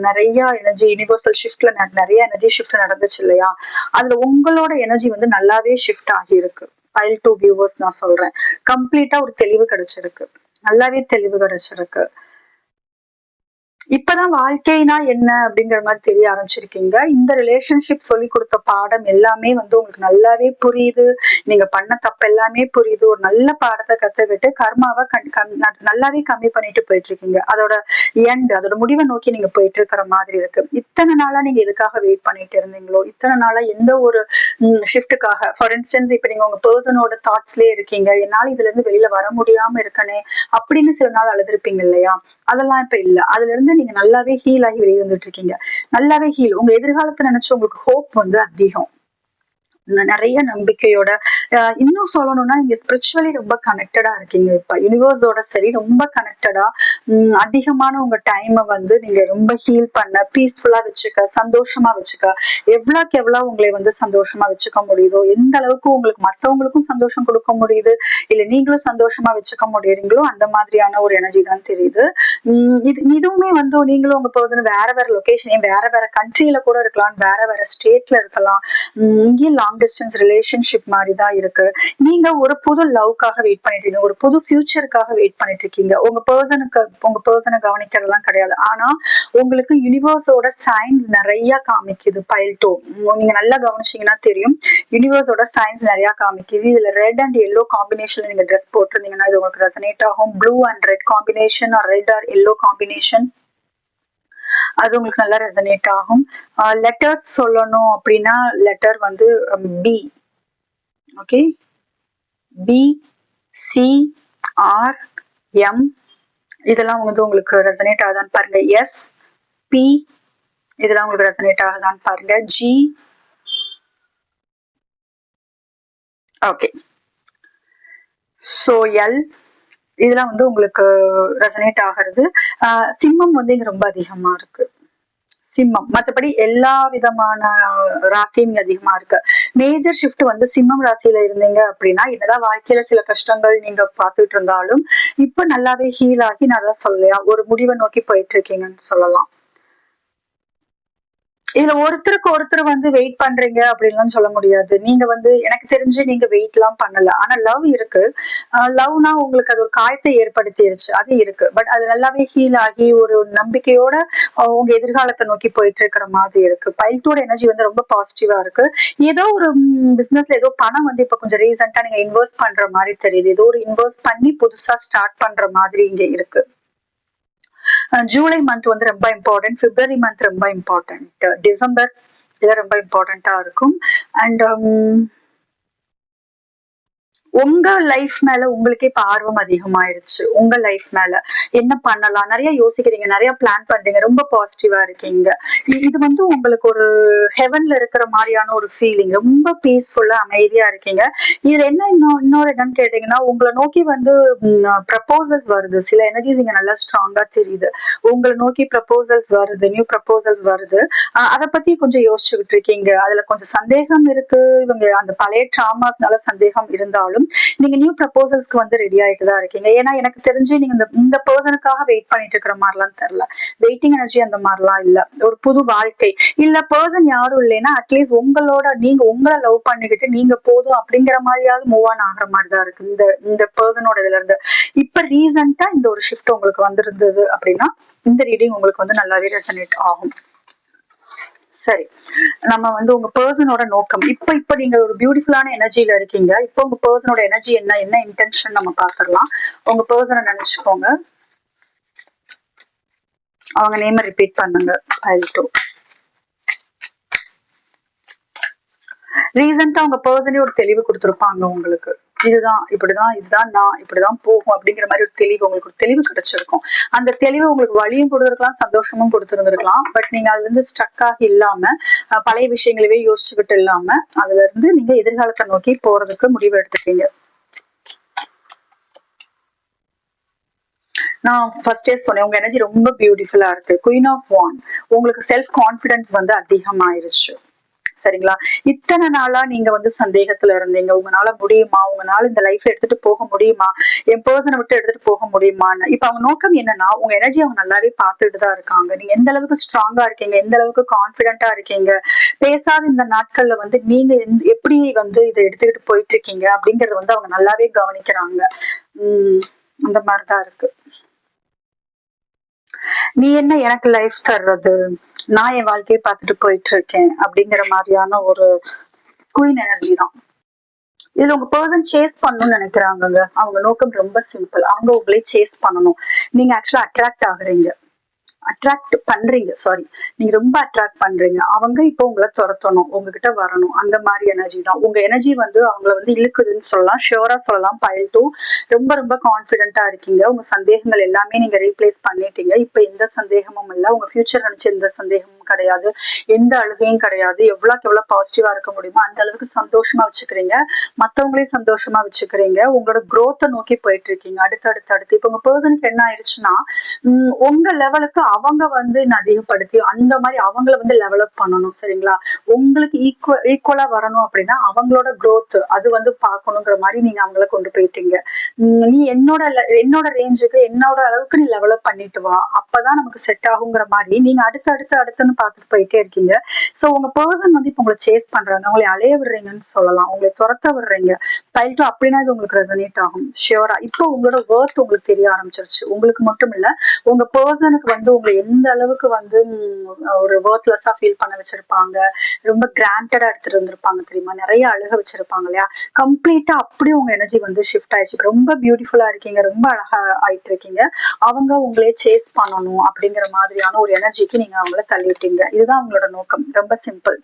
நிறைய எனர்ஜி யூனிவர்சல் ஷிஃப்ட்ல நிறைய எனர்ஜி ஷிஃப்ட் நடந்துச்சு இல்லையா, அதுல உங்களோட எனர்ஜி வந்து நல்லாவே ஷிஃப்ட் ஆகியிருக்கு. பைல் 2 வியூவர்ஸ் நான் சொல்றேன், கம்ப்ளீட்டா ஒரு தெளிவு கிடைச்சிருக்கு, நல்லாவே தெளிவு கிடைச்சிருக்கு. இப்பதான் வாழ்க்கைனா என்ன அப்படிங்கிற மாதிரி தெரிய ஆரம்பிச்சிருக்கீங்க. இந்த ரிலேஷன்ஷிப் சொல்லி கொடுத்த பாடம் எல்லாமே வந்து உங்களுக்கு நல்லாவே புரியுது. நீங்க பண்ண தப்பு எல்லாமே புரியுது. ஒரு நல்ல பாடத்தை கத்துக்கிட்டு கர்மாவை நல்லாவே கம்மி பண்ணிட்டு போயிட்டு இருக்கீங்க. அதோட எண்ட், அதோட முடிவை நோக்கி நீங்க போயிட்டு இருக்கிற மாதிரி இருக்கு. இத்தனை நாளா நீங்க எதுக்காக வெயிட் பண்ணிட்டு இருந்தீங்களோ, இத்தனை நாளா எந்த ஒரு ஷிஃப்ட்டுக்காக, ஃபார் இன்ஸ்டன்ஸ் இப்ப நீங்க உங்க பர்சனோட தாட்ஸ்லயே இருக்கீங்க, என்னால இதுல இருந்து வெளியில வர முடியாம இருக்கனே அப்படின்னு சில நாள் அழுதுருப்பீங்க இல்லையா, அதெல்லாம் இப்ப இல்ல. அதுல இருந்து நீங்க நல்லாவே ஹீல் ஆகி வெளியே வந்துட்டு இருக்கீங்க. நல்லாவே ஹீல். உங்க எதிர்காலத்தை நினைச்சு உங்களுக்கு ஹோப் வந்து அதிகம், நிறைய நம்பிக்கையோட. இன்னும் சொல்லணும்னா நீங்க ஸ்பிரிச்சுவலி ரொம்ப கனெக்டடா இருக்கீங்க. இப்ப யூனிவர்ஸோட சரி ரொம்ப கனெக்டடா, அதிகமான உங்க டைமை வந்து நீங்க ரொம்ப ஹீல் பண்ண, பீஸ்ஃபுல்லா வச்சுக்க, சந்தோஷமா வச்சுக்க, எவ்வளவுக்கு எவ்வளவு உங்களை வந்து சந்தோஷமா வச்சுக்க முடியுதோ, எந்த அளவுக்கு உங்களுக்கு மத்தவங்களுக்கும் சந்தோஷம் கொடுக்க முடியுது, இல்ல நீங்களும் சந்தோஷமா வச்சுக்க முடியுறீங்களோ அந்த மாதிரியான ஒரு எனர்ஜி தான் தெரியுது. இதுவுமே வந்து நீங்களும் உங்க பர்சன் வேற வேற லொகேஷன், வேற வேற கண்ட்ரில கூட இருக்கலாம், வேற வேற ஸ்டேட்ல இருக்கலாம். இங்கேயும் லாங் டிஸ்டன்ஸ் ரிலேஷன்ஷிப் மாதிரி தான் இருக்கு. நீங்க ஒரு புது லவ்க்காக வெயிட் பண்ணிட்டு இருக்கீங்க, ஒரு புது ஃபியூச்சருக்காக வெயிட் பண்ணிட்டு இருக்கீங்க. உங்க பர்சனை கவனிக்கிறதெல்லாம் கிடையாது. ஆனா உங்களுக்கு யூனிவர்ஸோட சயின்ஸ் நிறைய காமிக்குது. பைல் 2 நீங்க நல்லா கவனிச்சீங்கன்னா தெரியும், யூனிவர்ஸோட சயின்ஸ் நிறைய காமிக்குது. இதுல ரெட் அண்ட் எல்லோ காம்பினேஷன்ல நீங்க ட்ரெஸ் போட்டிருந்தீங்கன்னா இது உங்களுக்கு ரெசனேட் ஆகும். Blue and red combination, red R yellow combination, அது உங்களுக்கு நல்லா ரெசனேட் ஆகும். லெட்டர்ஸ் சொல்லணும் அப்படின்னா லெட்டர் வந்து B. Okay, B, C, R, M இதெல்லாம் வந்து உங்களுக்கு ரெசனேட் ஆகுதான்னு பாருங்க. எஸ், பி இதெல்லாம் உங்களுக்கு ரெசனேட் ஆகுதான்னு பாருங்க. ஜி, ஓகே, ஸோ எல் இதெல்லாம் வந்து உங்களுக்கு ரெசனேட் ஆகிறது. சிம்மம் வந்து இங்க ரொம்ப அதிகமா இருக்கு. சிம்மம், மற்றபடி எல்லா விதமான ராசியும் அதிகமா இருக்கு. மேஜர் ஷிஃப்ட் வந்து சிம்மம் ராசியில இருந்தீங்க அப்படின்னா, என்னதான் வாழ்க்கையில சில கஷ்டங்கள் நீங்க பார்த்துட்டு இருந்தாலும் இப்ப நல்லாவே ஹீல் ஆகி நல்லா சொல்லலையா ஒரு முடிவை நோக்கி போயிட்டு இருக்கீங்கன்னு சொல்லலாம். இதுல ஒருத்தருக்கு ஒருத்தர் வந்து வெயிட் பண்றீங்க அப்படின்லாம் சொல்ல முடியாது. நீங்க வந்து எனக்கு தெரிஞ்சு நீங்க வெயிட் எல்லாம் பண்ணல. ஆனா லவ் இருக்கு. லவ்னா உங்களுக்கு அது ஒரு காயத்தை ஏற்படுத்திருச்சு, அது இருக்கு. பட் அது நல்லாவே ஹீல் ஆகி ஒரு நம்பிக்கையோட உங்க எதிர்காலத்தை நோக்கி போயிட்டு இருக்கிற மாதிரி இருக்கு. பைல்டோட எனர்ஜி வந்து ரொம்ப பாசிட்டிவா இருக்கு. ஏதோ ஒரு பிசினஸ்ல ஏதோ பணம் வந்து இப்ப கொஞ்சம் ரீசெண்டா நீங்க இன்வெஸ்ட் பண்ற மாதிரி தெரியுது. ஏதோ ஒரு இன்வெஸ்ட் பண்ணி புதுசா ஸ்டார்ட் பண்ற மாதிரி இங்க இருக்கு. ஜூலை மந்த் வந்து ரொம்ப இம்பார்ட்டன்ட், பிப்ரவரி மந்த் ரொம்ப இம்பார்ட்டன்ட், டிசம்பர் இதெல்லாம் ரொம்ப இம்பார்ட்டண்டா இருக்கும். அண்ட் உங்க லைஃப் மேல உங்களுக்கே இப்ப ஆர்வம் அதிகமாயிருச்சு. உங்க லைஃப் மேல என்ன பண்ணலாம், நிறைய யோசிக்கிறீங்க, நிறைய பிளான் பண்றீங்க, ரொம்ப பாசிட்டிவா இருக்கீங்க. இது வந்து உங்களுக்கு ஒரு ஹெவன்ல இருக்கிற மாதிரியான ஒரு ஃபீலிங், ரொம்ப பீஸ்ஃபுல்லா அமைதியா இருக்கீங்க. இதுல என்ன இன்னொரு என்னன்னு கேட்டீங்கன்னா, உங்களை நோக்கி வந்து ப்ரப்போசல்ஸ் வருது. சில எனர்ஜிஸ் இங்க நல்லா ஸ்ட்ராங்கா தெரியுது. உங்களை நோக்கி ப்ரப்போசல்ஸ் வருது, நியூ ப்ரப்போசல்ஸ் வருது. அதை பத்தி கொஞ்சம் யோசிச்சுக்கிட்டு இருக்கீங்க. அதுல கொஞ்சம் சந்தேகம் இருக்கு. இவங்க அந்த பழைய டிராமாஸ்னால சந்தேகம் இருந்தாலும் நீங்க நியூ ப்ரப்போசல்ஸ்க்கு வந்து ரெடி ஆயிட்டு தான் இருக்கீங்க. ஏன்னா எனக்கு தெரிஞ்சு நீங்க இந்த பர்சனுக்காக வெயிட் பண்ணிட்டு இருக்கிற மாதிரிலாம் தெரியல. வெயிட்டிங் எனர்ஜி அந்த மாதிரிலாம் இல்ல. ஒரு புது வாழ்க்கை இல்ல, பர்சன் யாரும் இல்லைன்னா அட்லீஸ்ட் நீங்க உங்களை லவ் பண்ணிக்கிட்டு நீங்க போதும் அப்படிங்கிற மாதிரியாவது மூவ் ஆன் ஆகிற மாதிரி தான் இருக்கு இந்த பர்சனோட இதுல இருந்து. இப்ப ரீசெண்டா இந்த ஒரு ஷிஃப்ட் உங்களுக்கு வந்திருந்தது அப்படின்னா இந்த ரீடிங் உங்களுக்கு வந்து நல்லாவே ரெசனேட் ஆகும். சரி, நம்ம வந்து உங்க பர்சனோட நோக்கம் இப்ப நீங்க ஒரு பியூட்டிஃபுல்லான எனர்ஜில இருக்கீங்க. இப்ப உங்க பர்சனோட எனர்ஜி என்ன இன்டென்ஷன் நம்ம பாத்துடலாம். உங்க பர்சனை நினைச்சுக்கோங்க, அவங்க நேம ரிப்பீட் பண்ணுங்க. ரீசெண்டா உங்க பர்சனே ஒரு தெளிவு கொடுத்திருப்பாங்க உங்களுக்கு. இதுதான் நான் இப்படிதான் போகும் அப்படிங்கிற மாதிரி ஒரு தெளிவு, உங்களுக்கு ஒரு தெளிவு கிடைச்சிருக்கும். அந்த தெளிவு உங்களுக்கு வழியும் கொடுத்துருக்கலாம், சந்தோஷமும் கொடுத்துருந்துருக்கலாம். பட் நீங்க அதுல இருந்து ஸ்ட்ரக் ஆகி இல்லாம பழைய விஷயங்களவே யோசிச்சுக்கிட்டு இல்லாம அதுல இருந்து நீங்க எதிர்காலத்தை நோக்கி போறதுக்கு முடிவு எடுத்துக்கீங்க. நான் ஃபர்ஸ்டே சொன்னேன், உங்க எனர்ஜி ரொம்ப பியூட்டிஃபுல்லா இருக்கு. குயின் ஆஃப் வாண்ட், உங்களுக்கு செல்ஃப் கான்பிடன்ஸ் வந்து அதிகமாயிருச்சு. சரிங்களா? இத்தனை நாளா நீங்க வந்து சந்தேகத்துல இருந்தீங்க. உங்களால முடியுமா, உங்களால இந்த லைஃப் எடுத்துட்டு போக முடியுமா, என் பர்சனை விட்டு எடுத்துட்டு போக முடியுமான்னு. இப்ப அவங்க நோக்கம் என்னன்னா, உங்க எனர்ஜி அவங்க நல்லாவே பார்த்துட்டு தான் இருக்காங்க. நீங்க எந்த அளவுக்கு ஸ்ட்ராங்கா இருக்கீங்க, எந்த அளவுக்கு கான்பிடென்டா இருக்கீங்க, பேசாத இந்த நாட்கள்ல வந்து நீங்க எப்படி வந்து இதை எடுத்துக்கிட்டு போயிட்டு இருக்கீங்க அப்படிங்கறது வந்து அவங்க நல்லாவே கவனிக்கிறாங்க. அந்த மாதிரிதான் இருக்கு. நீ என்ன எனக்கு லைஃப் தர்றது, நான் என் வாழ்க்கையை பார்த்துட்டு போயிட்டு இருக்கேன் அப்படிங்கிற மாதிரியான ஒரு குயின் எனர்ஜி தான். இதுல உங்க பர்சன் சேஸ் பண்ணணும்னு நினைக்கிறாங்க. அவங்க நோக்கம் ரொம்ப சிம்பிள், அவங்க உங்களே சேஸ் பண்ணணும். நீங்க ஆக்சுவலா அட்ராக்ட் ஆகுறீங்க. அட்ராக்ட் பண்றீங்க. சாரி, நீங்க ரொம்ப அட்ராக்ட் பண்றீங்க. அவங்க இப்போ உங்களை துரத்தணும், உங்ககிட்ட வரணும். அந்த மாதிரி எனர்ஜி தான். உங்க எனர்ஜி வந்து அவங்கள வந்து இழுக்குதுன்னு சொல்லலாம், ஷியோரா சொல்லலாம். பைல் 2 ரொம்ப ரொம்ப கான்பிடென்ட்டா இருக்கீங்க. உங்க சந்தேகங்கள் எல்லாமே நீங்க ரீப்ளேஸ் பண்ணிட்டீங்க. இப்ப எந்த சந்தேகமும் இல்ல. உங்க ஃபியூச்சர் நினைச்சு எந்த சந்தேகமும் கிடையாது. எந்த அழுகையும் கிடையாது. எவ்வளவுக்கு எவ்வளவு பாசிட்டிவா இருக்க முடியுமோ அந்த அளவுக்கு சந்தோஷமா வச்சுக்கிறீங்க. மத்தவங்களையும் சந்தோஷமா வச்சுக்கிறீங்க. உங்களோட growth நோக்கி போயிட்டு இருக்கீங்க. அடுத்து இப்ப உங்க பர்சனுக்கு என்ன ஆயிடுச்சுன்னா, உங்க லெவலுக்கு அவங்க வந்து அதிகப்படுத்தி அந்த மாதிரி அவங்கள வந்து டெவலப் பண்ணணும். சரிங்களா? உங்களுக்கு ஈக்குவலா வரணும் அப்படின்னா அவங்களோட growth அது வந்து பார்க்கணுங்கிற மாதிரி நீங்க அவங்கள கொண்டு போயிட்டீங்க. நீ என்னோட ரேஞ்சுக்கு என்னோட அளவுக்கு நீ டெவலப் பண்ணிட்டு வா, அப்பதான் நமக்கு செட் ஆகுங்கிற மாதிரி நீங்க அடுத்துன்னு பார்த்துட்டு போயிட்டே இருக்கீங்க. சோ உங்க பர்சன் வந்து இப்ப உங்களை சேஸ் பண்றாங்க, உங்களை அலைய விடுறீங்கன்னு சொல்லலாம், உங்களை துரத்த விடுறீங்க. டைல் 2 அப்படின்னா இது உங்களுக்கு ரெசனேட் ஆகும் ஷியோரா. இப்போ உங்களோட ஒர்த் உங்களுக்கு தெரிய ஆரம்பிச்சிருச்சு. உங்களுக்கு மட்டும் இல்ல, உங்க பர்சனுக்கு வந்து உங்களை எந்த அளவுக்கு வந்து ஒரு ஒர்த்லெஸ்ஸா ஃபீல் பண்ண வச்சிருப்பாங்க, ரொம்ப கிராண்டடா எடுத்துட்டு வந்திருப்பாங்க தெரியுமா, நிறைய அழுக வச்சிருப்பாங்க இல்லையா, கம்ப்ளீட்டா அப்படியே உங்க எனர்ஜி வந்து ஷிஃப்ட் ஆயிடுச்சு. ரொம்ப பியூட்டிஃபுல்லா இருக்கீங்க, ரொம்ப அழகா ஆயிட்டு இருக்கீங்க. அவங்க உங்களே சேஸ் பண்ணணும் அப்படிங்கிற மாதிரியான ஒரு எனர்ஜிக்கு நீங்க அவங்கள தள்ளிட்டீங்க. இதுதான் உங்களோட நோக்கம். ரொம்ப சிம்பிள்.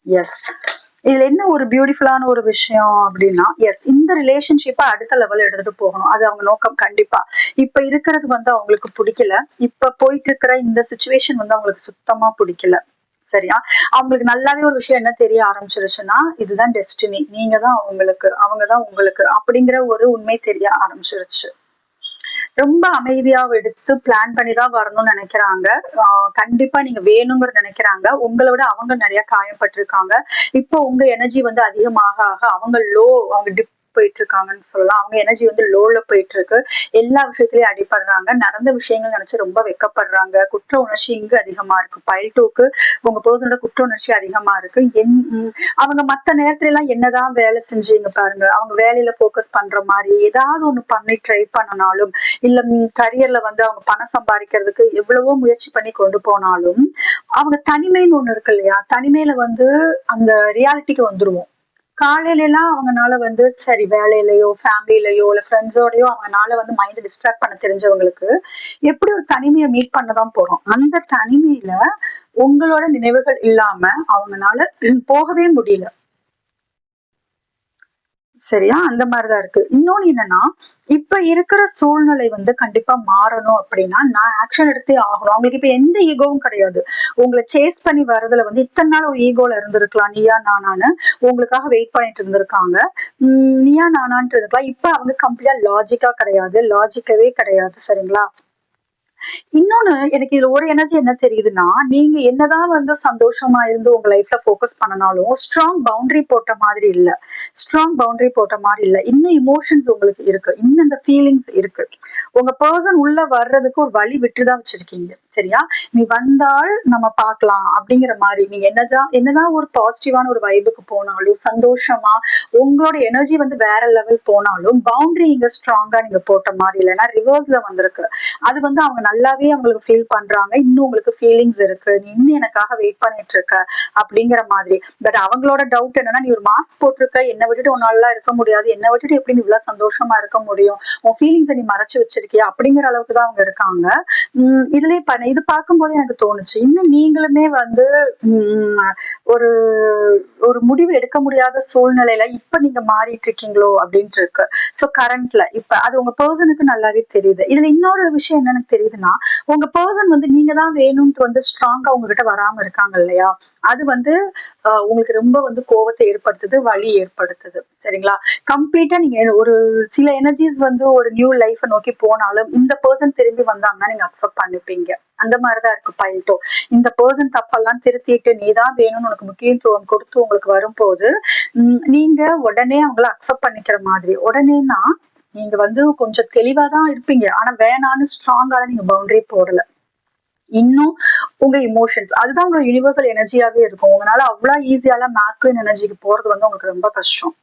எஸ், இதுல என்ன ஒரு பியூட்டிஃபுல்லான ஒரு விஷயம் அப்படின்னா, எஸ், இந்த ரிலேஷன்ஷிப்பை அடுத்த லெவல் எடுத்துட்டு போகணும். அது அவங்க நோக்கம் கண்டிப்பா. இப்ப இருக்கிறது வந்து அவங்களுக்கு பிடிக்கல. இப்ப போயிட்டு இருக்கிற இந்த சுச்சுவேஷன் வந்து அவங்களுக்கு சுத்தமா பிடிக்கல. சரியா? அவங்களுக்கு நல்லாவே ஒரு விஷயம் என்ன தெரிய ஆரம்பிச்சிருச்சுன்னா, இதுதான் டெஸ்டினி, நீங்க தான் அவங்களுக்கு, அவங்கதான் உங்களுக்கு அப்படிங்கிற ஒரு உண்மை தெரிய ஆரம்பிச்சிருச்சு. ரொம்ப அமைதியா எடுத்து பிளான் பண்ணி தான் வரணும்னு நினைக்கிறாங்க. கண்டிப்பா நீங்க வேணுங்கிறது நினைக்கிறாங்க. உங்களை விட அவங்க நிறைய காயப்பட்டிருக்காங்க. இப்போ உங்க எனர்ஜி வந்து அதிகமாக ஆக அவங்க அவங்க டிப் போயிட்டு இருக்காங்கன்னு சொல்லலாம். அவங்க எனர்ஜி வந்து லோல போயிட்டு இருக்கு. எல்லா விஷயத்திலயும் அடிபடுறாங்க. நடந்த விஷயங்கள் நினைச்சு ரொம்ப வெக்கப்படுறாங்க. குற்ற உணர்ச்சி இங்கு அதிகமா இருக்கு. பைல் 2க்கு உங்க பர்சனோட குற்ற உணர்ச்சி அதிகமா இருக்கு. அவங்க மத்த நேரத்துல எல்லாம் என்னதான் வேலை செஞ்சீங்க பாருங்க, அவங்க வேலையில போக்கஸ் பண்ற மாதிரி ஏதாவது ஒண்ணு பண்ணி ட்ரை பண்ணனாலும், இல்ல கரியர்ல வந்து அவங்க பணம் சம்பாதிக்கிறதுக்கு எவ்வளவோ முயற்சி பண்ணி கொண்டு போனாலும், அவங்க தனிமைன்னு ஒண்ணு இருக்கு இல்லையா, தனிமையில வந்து அந்த ரியாலிட்டிக்கு வந்துருவோம். காலையில எல்லாம் அவங்கனால வந்து சரி வேலையிலயோ ஃபேமிலிலயோ இல்ல ஃப்ரெண்ட்ஸோடயோ அவங்கனால வந்து மைண்ட் டிஸ்ட்ராக்ட் பண்ண தெரிஞ்சவங்களுக்கு எப்படி ஒரு தனிமையை மீட் பண்ணதான் போறோம். அந்த தனிமையில உங்களோட நினைவுகள் இல்லாம அவங்கனால போகவே முடியல. சரியா? அந்த மாதிரிதான் இருக்கு. இன்னொன்னு என்னன்னா, இப்ப இருக்கிற சூழ்நிலை வந்து கண்டிப்பா மாறணும் அப்படின்னா நான் ஆக்ஷன் எடுத்தே ஆகணும். அவங்களுக்கு இப்ப எந்த ஈகோவும் கிடையாது. உங்களை சேஸ் பண்ணி வர்றதுல வந்து இத்தனை நாள் ஒரு ஈகோல இருந்திருக்கலாம், நீயா நானான்னு உங்களுக்காக வெயிட் பண்ணிட்டு இருந்திருக்காங்க. நீயா நானான்ட்டு இருக்கலாம். இப்ப அவங்க கம்ப்ளீட்டா லாஜிக்கா கிடையாது, லாஜிக்கவே கிடையாது. சரிங்களா? இன்னொன்னு எனக்கு இதுல ஒரு எனர்ஜி என்ன தெரியுதுன்னா, நீங்க என்னதான் வந்து சந்தோஷமா இருந்து உங்க லைஃப்ல ஃபோக்கஸ் பண்ணனாலும், ஸ்ட்ராங் பவுண்டரி போட்ட மாதிரி இல்ல. ஸ்ட்ராங் பவுண்டரி போட்ட மாதிரி இல்ல. இன்னும் எமோஷன்ஸ் உங்களுக்கு இருக்கு. இன்னும் அந்த ஃபீலிங்ஸ் இருக்கு. உங்க பெர்சன் உள்ள வர்றதுக்கு ஒரு வழி விட்டுதான் வச்சிருக்கீங்க. சரியா? நீ வந்தால் நம்ம பார்க்கலாம் அப்படிங்கிற மாதிரி நீங்க என்னதான் ஒரு பாசிட்டிவான ஒரு வைபுக்கு போனாலும், சந்தோஷமா உங்களோட எனர்ஜி வந்து வேற லெவல் போனாலும், பவுண்டரி இங்க ஸ்ட்ராங்கா நீங்க போட்ட மாதிரி இல்லைன்னா ரிவர்ஸ்ல வந்திருக்கு. அது வந்து அவங்க நல்லாவே அவங்களுக்கு ஃபீல் பண்றாங்க. இன்னும் உங்களுக்கு ஃபீலிங்ஸ் இருக்கு, நீ இன்னும் எனக்காக வெயிட் பண்ணிட்டு இருக்க அப்படிங்கிற மாதிரி. பட் அவங்களோட டவுட் என்னன்னா, நீ ஒரு மாஸ்க் போட்டிருக்க, என்னை விட்டுட்டு உன்னால இருக்க முடியாது, என்னை விட்டுட்டு எப்படி நீ இவ்வளவு சந்தோஷமா இருக்க முடியும், உன் ஃபீலிங்ஸை நீ மறைச்சு வச்சிருக்கியா அப்படிங்கிற அளவுக்கு தான் அவங்க இருக்காங்க. இதுலயே இது பார்க்கும்போது எனக்கு தோணுச்சு, இன்னும் நீங்களுமே வந்து ஒரு ஒரு முடிவு எடுக்க முடியாத சூழ்நிலையில இப்ப நீங்க மாறிட்டு இருக்கீங்களோ அப்படின்ட்டு இருக்கு. சோ கரண்ட்ல இப்ப அது உங்க பர்சனுக்கு நல்லாவே தெரியுது. இதுல இன்னொரு விஷயம் என்னன்னு தெரியுதுன்னா, உங்க பர்சன் வந்து நீங்க தான் வேணும்ட்டு வந்து ஸ்ட்ராங்கா உங்ககிட்ட வராம இருக்காங்க இல்லையா, அது வந்து உங்களுக்கு ரொம்ப வந்து கோவத்தை ஏற்படுத்துது, வலி ஏற்படுத்துது. சரிங்களா? கம்ப்ளீட்டா நீங்க ஒரு சில எனர்ஜிஸ் வந்து ஒரு நியூ லைஃப் நோக்கி போனாலும் இந்த பர்சன் திரும்பி வந்தாங்கன்னா நீங்க அக்செப்ட் பண்ணிப்பீங்க. அந்த மாதிரிதான் இருக்கு பைல் 2. இந்த பர்சன் தப்பெல்லாம் திருத்திட்டு நீதான் வேணும்னு உனக்கு முக்கியத்துவம் கொடுத்து உங்களுக்கு வரும்போது, நீங்க உடனே அவங்கள அக்செப்ட் பண்ணிக்கிற மாதிரி. உடனேனா நீங்க வந்து கொஞ்சம் தெளிவாதான் இருப்பீங்க. ஆனா வேணான்னு ஸ்ட்ராங்கான நீங்க பவுண்டரி போடல. இன்னும் உங்க எமோஷன்ஸ் அதுதான் உங்க யுனிவர்சல் எனர்ஜியாவே இருக்கும். உங்களால அவ்வளவு ஈஸியால மாஸ்குலின் எனர்ஜிக்கு போறது வந்து உங்களுக்கு ரொம்ப கஷ்டம்.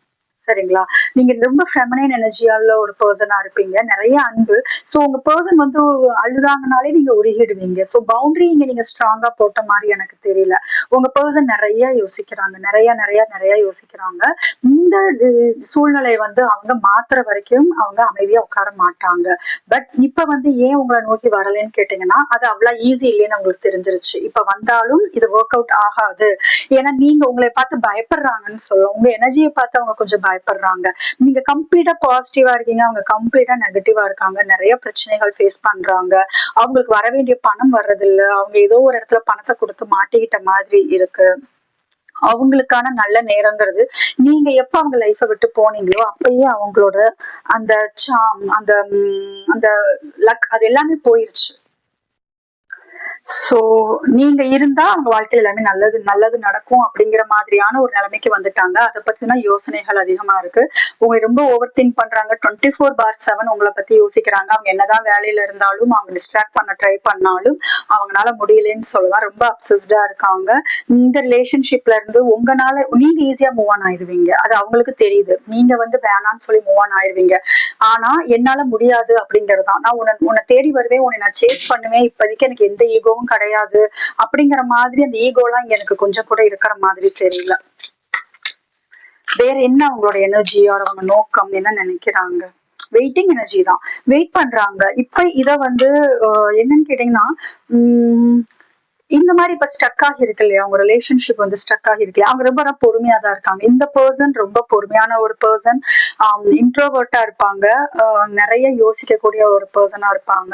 சரிங்களா? நீங்க ரொம்ப ஃபெமினைன் எனர்ஜியால ஒரு பெர்சனா இருப்பீங்க. நிறைய அன்பு. சோ உங்க பெர்சன் வந்து அழுதாங்கனாலே நீங்க உருகிடுவீங்க. சோ பவுண்டரி இங்க நீங்க ஸ்ட்ராங்கா போட்ட மாதிரி எனக்கு தெரியல. உங்க பெர்சன் நிறைய யோசிக்கிறாங்க. நிறைய யோசிக்கிறாங்க. இந்த இந்த சூழ்நிலையை வந்து அவங்க மாத்துற வரைக்கும் அவங்க அமைதியா உட்கார மாட்டாங்க. பட் இப்ப வந்து ஏன் உங்களை நோக்கி வரலன்னு கேட்டீங்கன்னா, அது அவ்வளவு ஈஸி இல்லைன்னு அவங்களுக்கு தெரிஞ்சிருச்சு. இப்ப வந்தாலும் இது ஒர்க் அவுட் ஆகாது. ஏன்னா நீங்க உங்களை பார்த்து பயப்படுறாங்கன்னு சொல்லுவோம். உங்க எனர்ஜியை பார்த்து அவங்க கொஞ்சம் பயப்படுறாங்க. நீங்க கம்ப்ளீட்டா பாசிட்டிவா இருக்கீங்க, அவங்க கம்ப்ளீட்டா நெகட்டிவா இருக்காங்க. நிறைய பிரச்சனைகள் ஃபேஸ் பண்றாங்க. அவங்களுக்கு வர வேண்டிய பணம் வர்றதில்ல. அவங்க ஏதோ ஒரு இடத்துல பணத்தை கொடுத்து மாட்டிக்கிட்ட மாதிரி இருக்கு. அவங்களுக்கான நல்ல நேரங்கிறது நீங்க எப்ப அவங்க லைஃப விட்டு போனீங்களோ அப்பயே அவங்களோட அந்த சாம் அந்த லக் அது எல்லாமே போயிருச்சு. சோ நீங்க இருந்தா அவங்க வாழ்க்கையில எல்லாமே நல்லது நல்லது நடக்கும் அப்படிங்கிற மாதிரியான ஒரு நிலைமைக்கு வந்துட்டாங்க. அதை பத்தின யோசனைகள் அதிகமா இருக்கு. உங்களை ரொம்ப ஓவர் திங்க் பண்றாங்க. 24/7 உங்களை பத்தி யோசிக்கிறாங்க. அவங்க என்னதான் வேலையில இருந்தாலும் அவங்க டிஸ்ட்ராக்ட் பண்ண ட்ரை பண்ணாலும் அவங்களால முடியலன்னு சொல்லலாம். ரொம்ப அப்சஸ்டா இருக்காங்க. இந்த ரிலேஷன்ஷிப்ல இருந்து உங்களால நீங்க ஈஸியா மூவ் ஆன் ஆயிருவீங்க. அது அவங்களுக்கு தெரியுது. நீங்க வந்து வேணாம்னு சொல்லி மூவ் ஆன் ஆயிருவீங்க. ஆனா என்னால முடியாது அப்படிங்கறதுதான். நான் உன்னை தேடி வருவேன், உன்னை நான் சேஸ் பண்ணுவேன். இப்போதைக்கு எனக்கு எந்த ஈகோவும் கிடையாது அப்படிங்கிற மாதிரி அந்த ஈகோலாம் எனக்கு கொஞ்சம் கூட இருக்கிற மாதிரி தெரியல. வேற என்ன அவங்களோட எனர்ஜி அவங்க நோக்கம் என்ன நினைக்கிறாங்க? வெயிட்டிங் எனர்ஜி தான். வெயிட் பண்றாங்க. இப்ப இத வந்து என்னன்னு கேட்டீங்கன்னா இந்த மாதிரி இப்ப ஸ்டக் ஆகி இருக்கு இல்லையா, அவங்க ரிலேஷன்ஷிப் வந்து ஸ்டக் ஆகி இருக்கு இல்லையா, அவங்க ரொம்ப பொறுமையா தான் இருக்காங்க. இந்த பர்சன் ரொம்ப பொறுமையான ஒரு பர்சன். இன்ட்ரோவர்ட்டா இருப்பாங்க. நிறைய யோசிக்கக்கூடிய ஒரு பர்சனா இருப்பாங்க.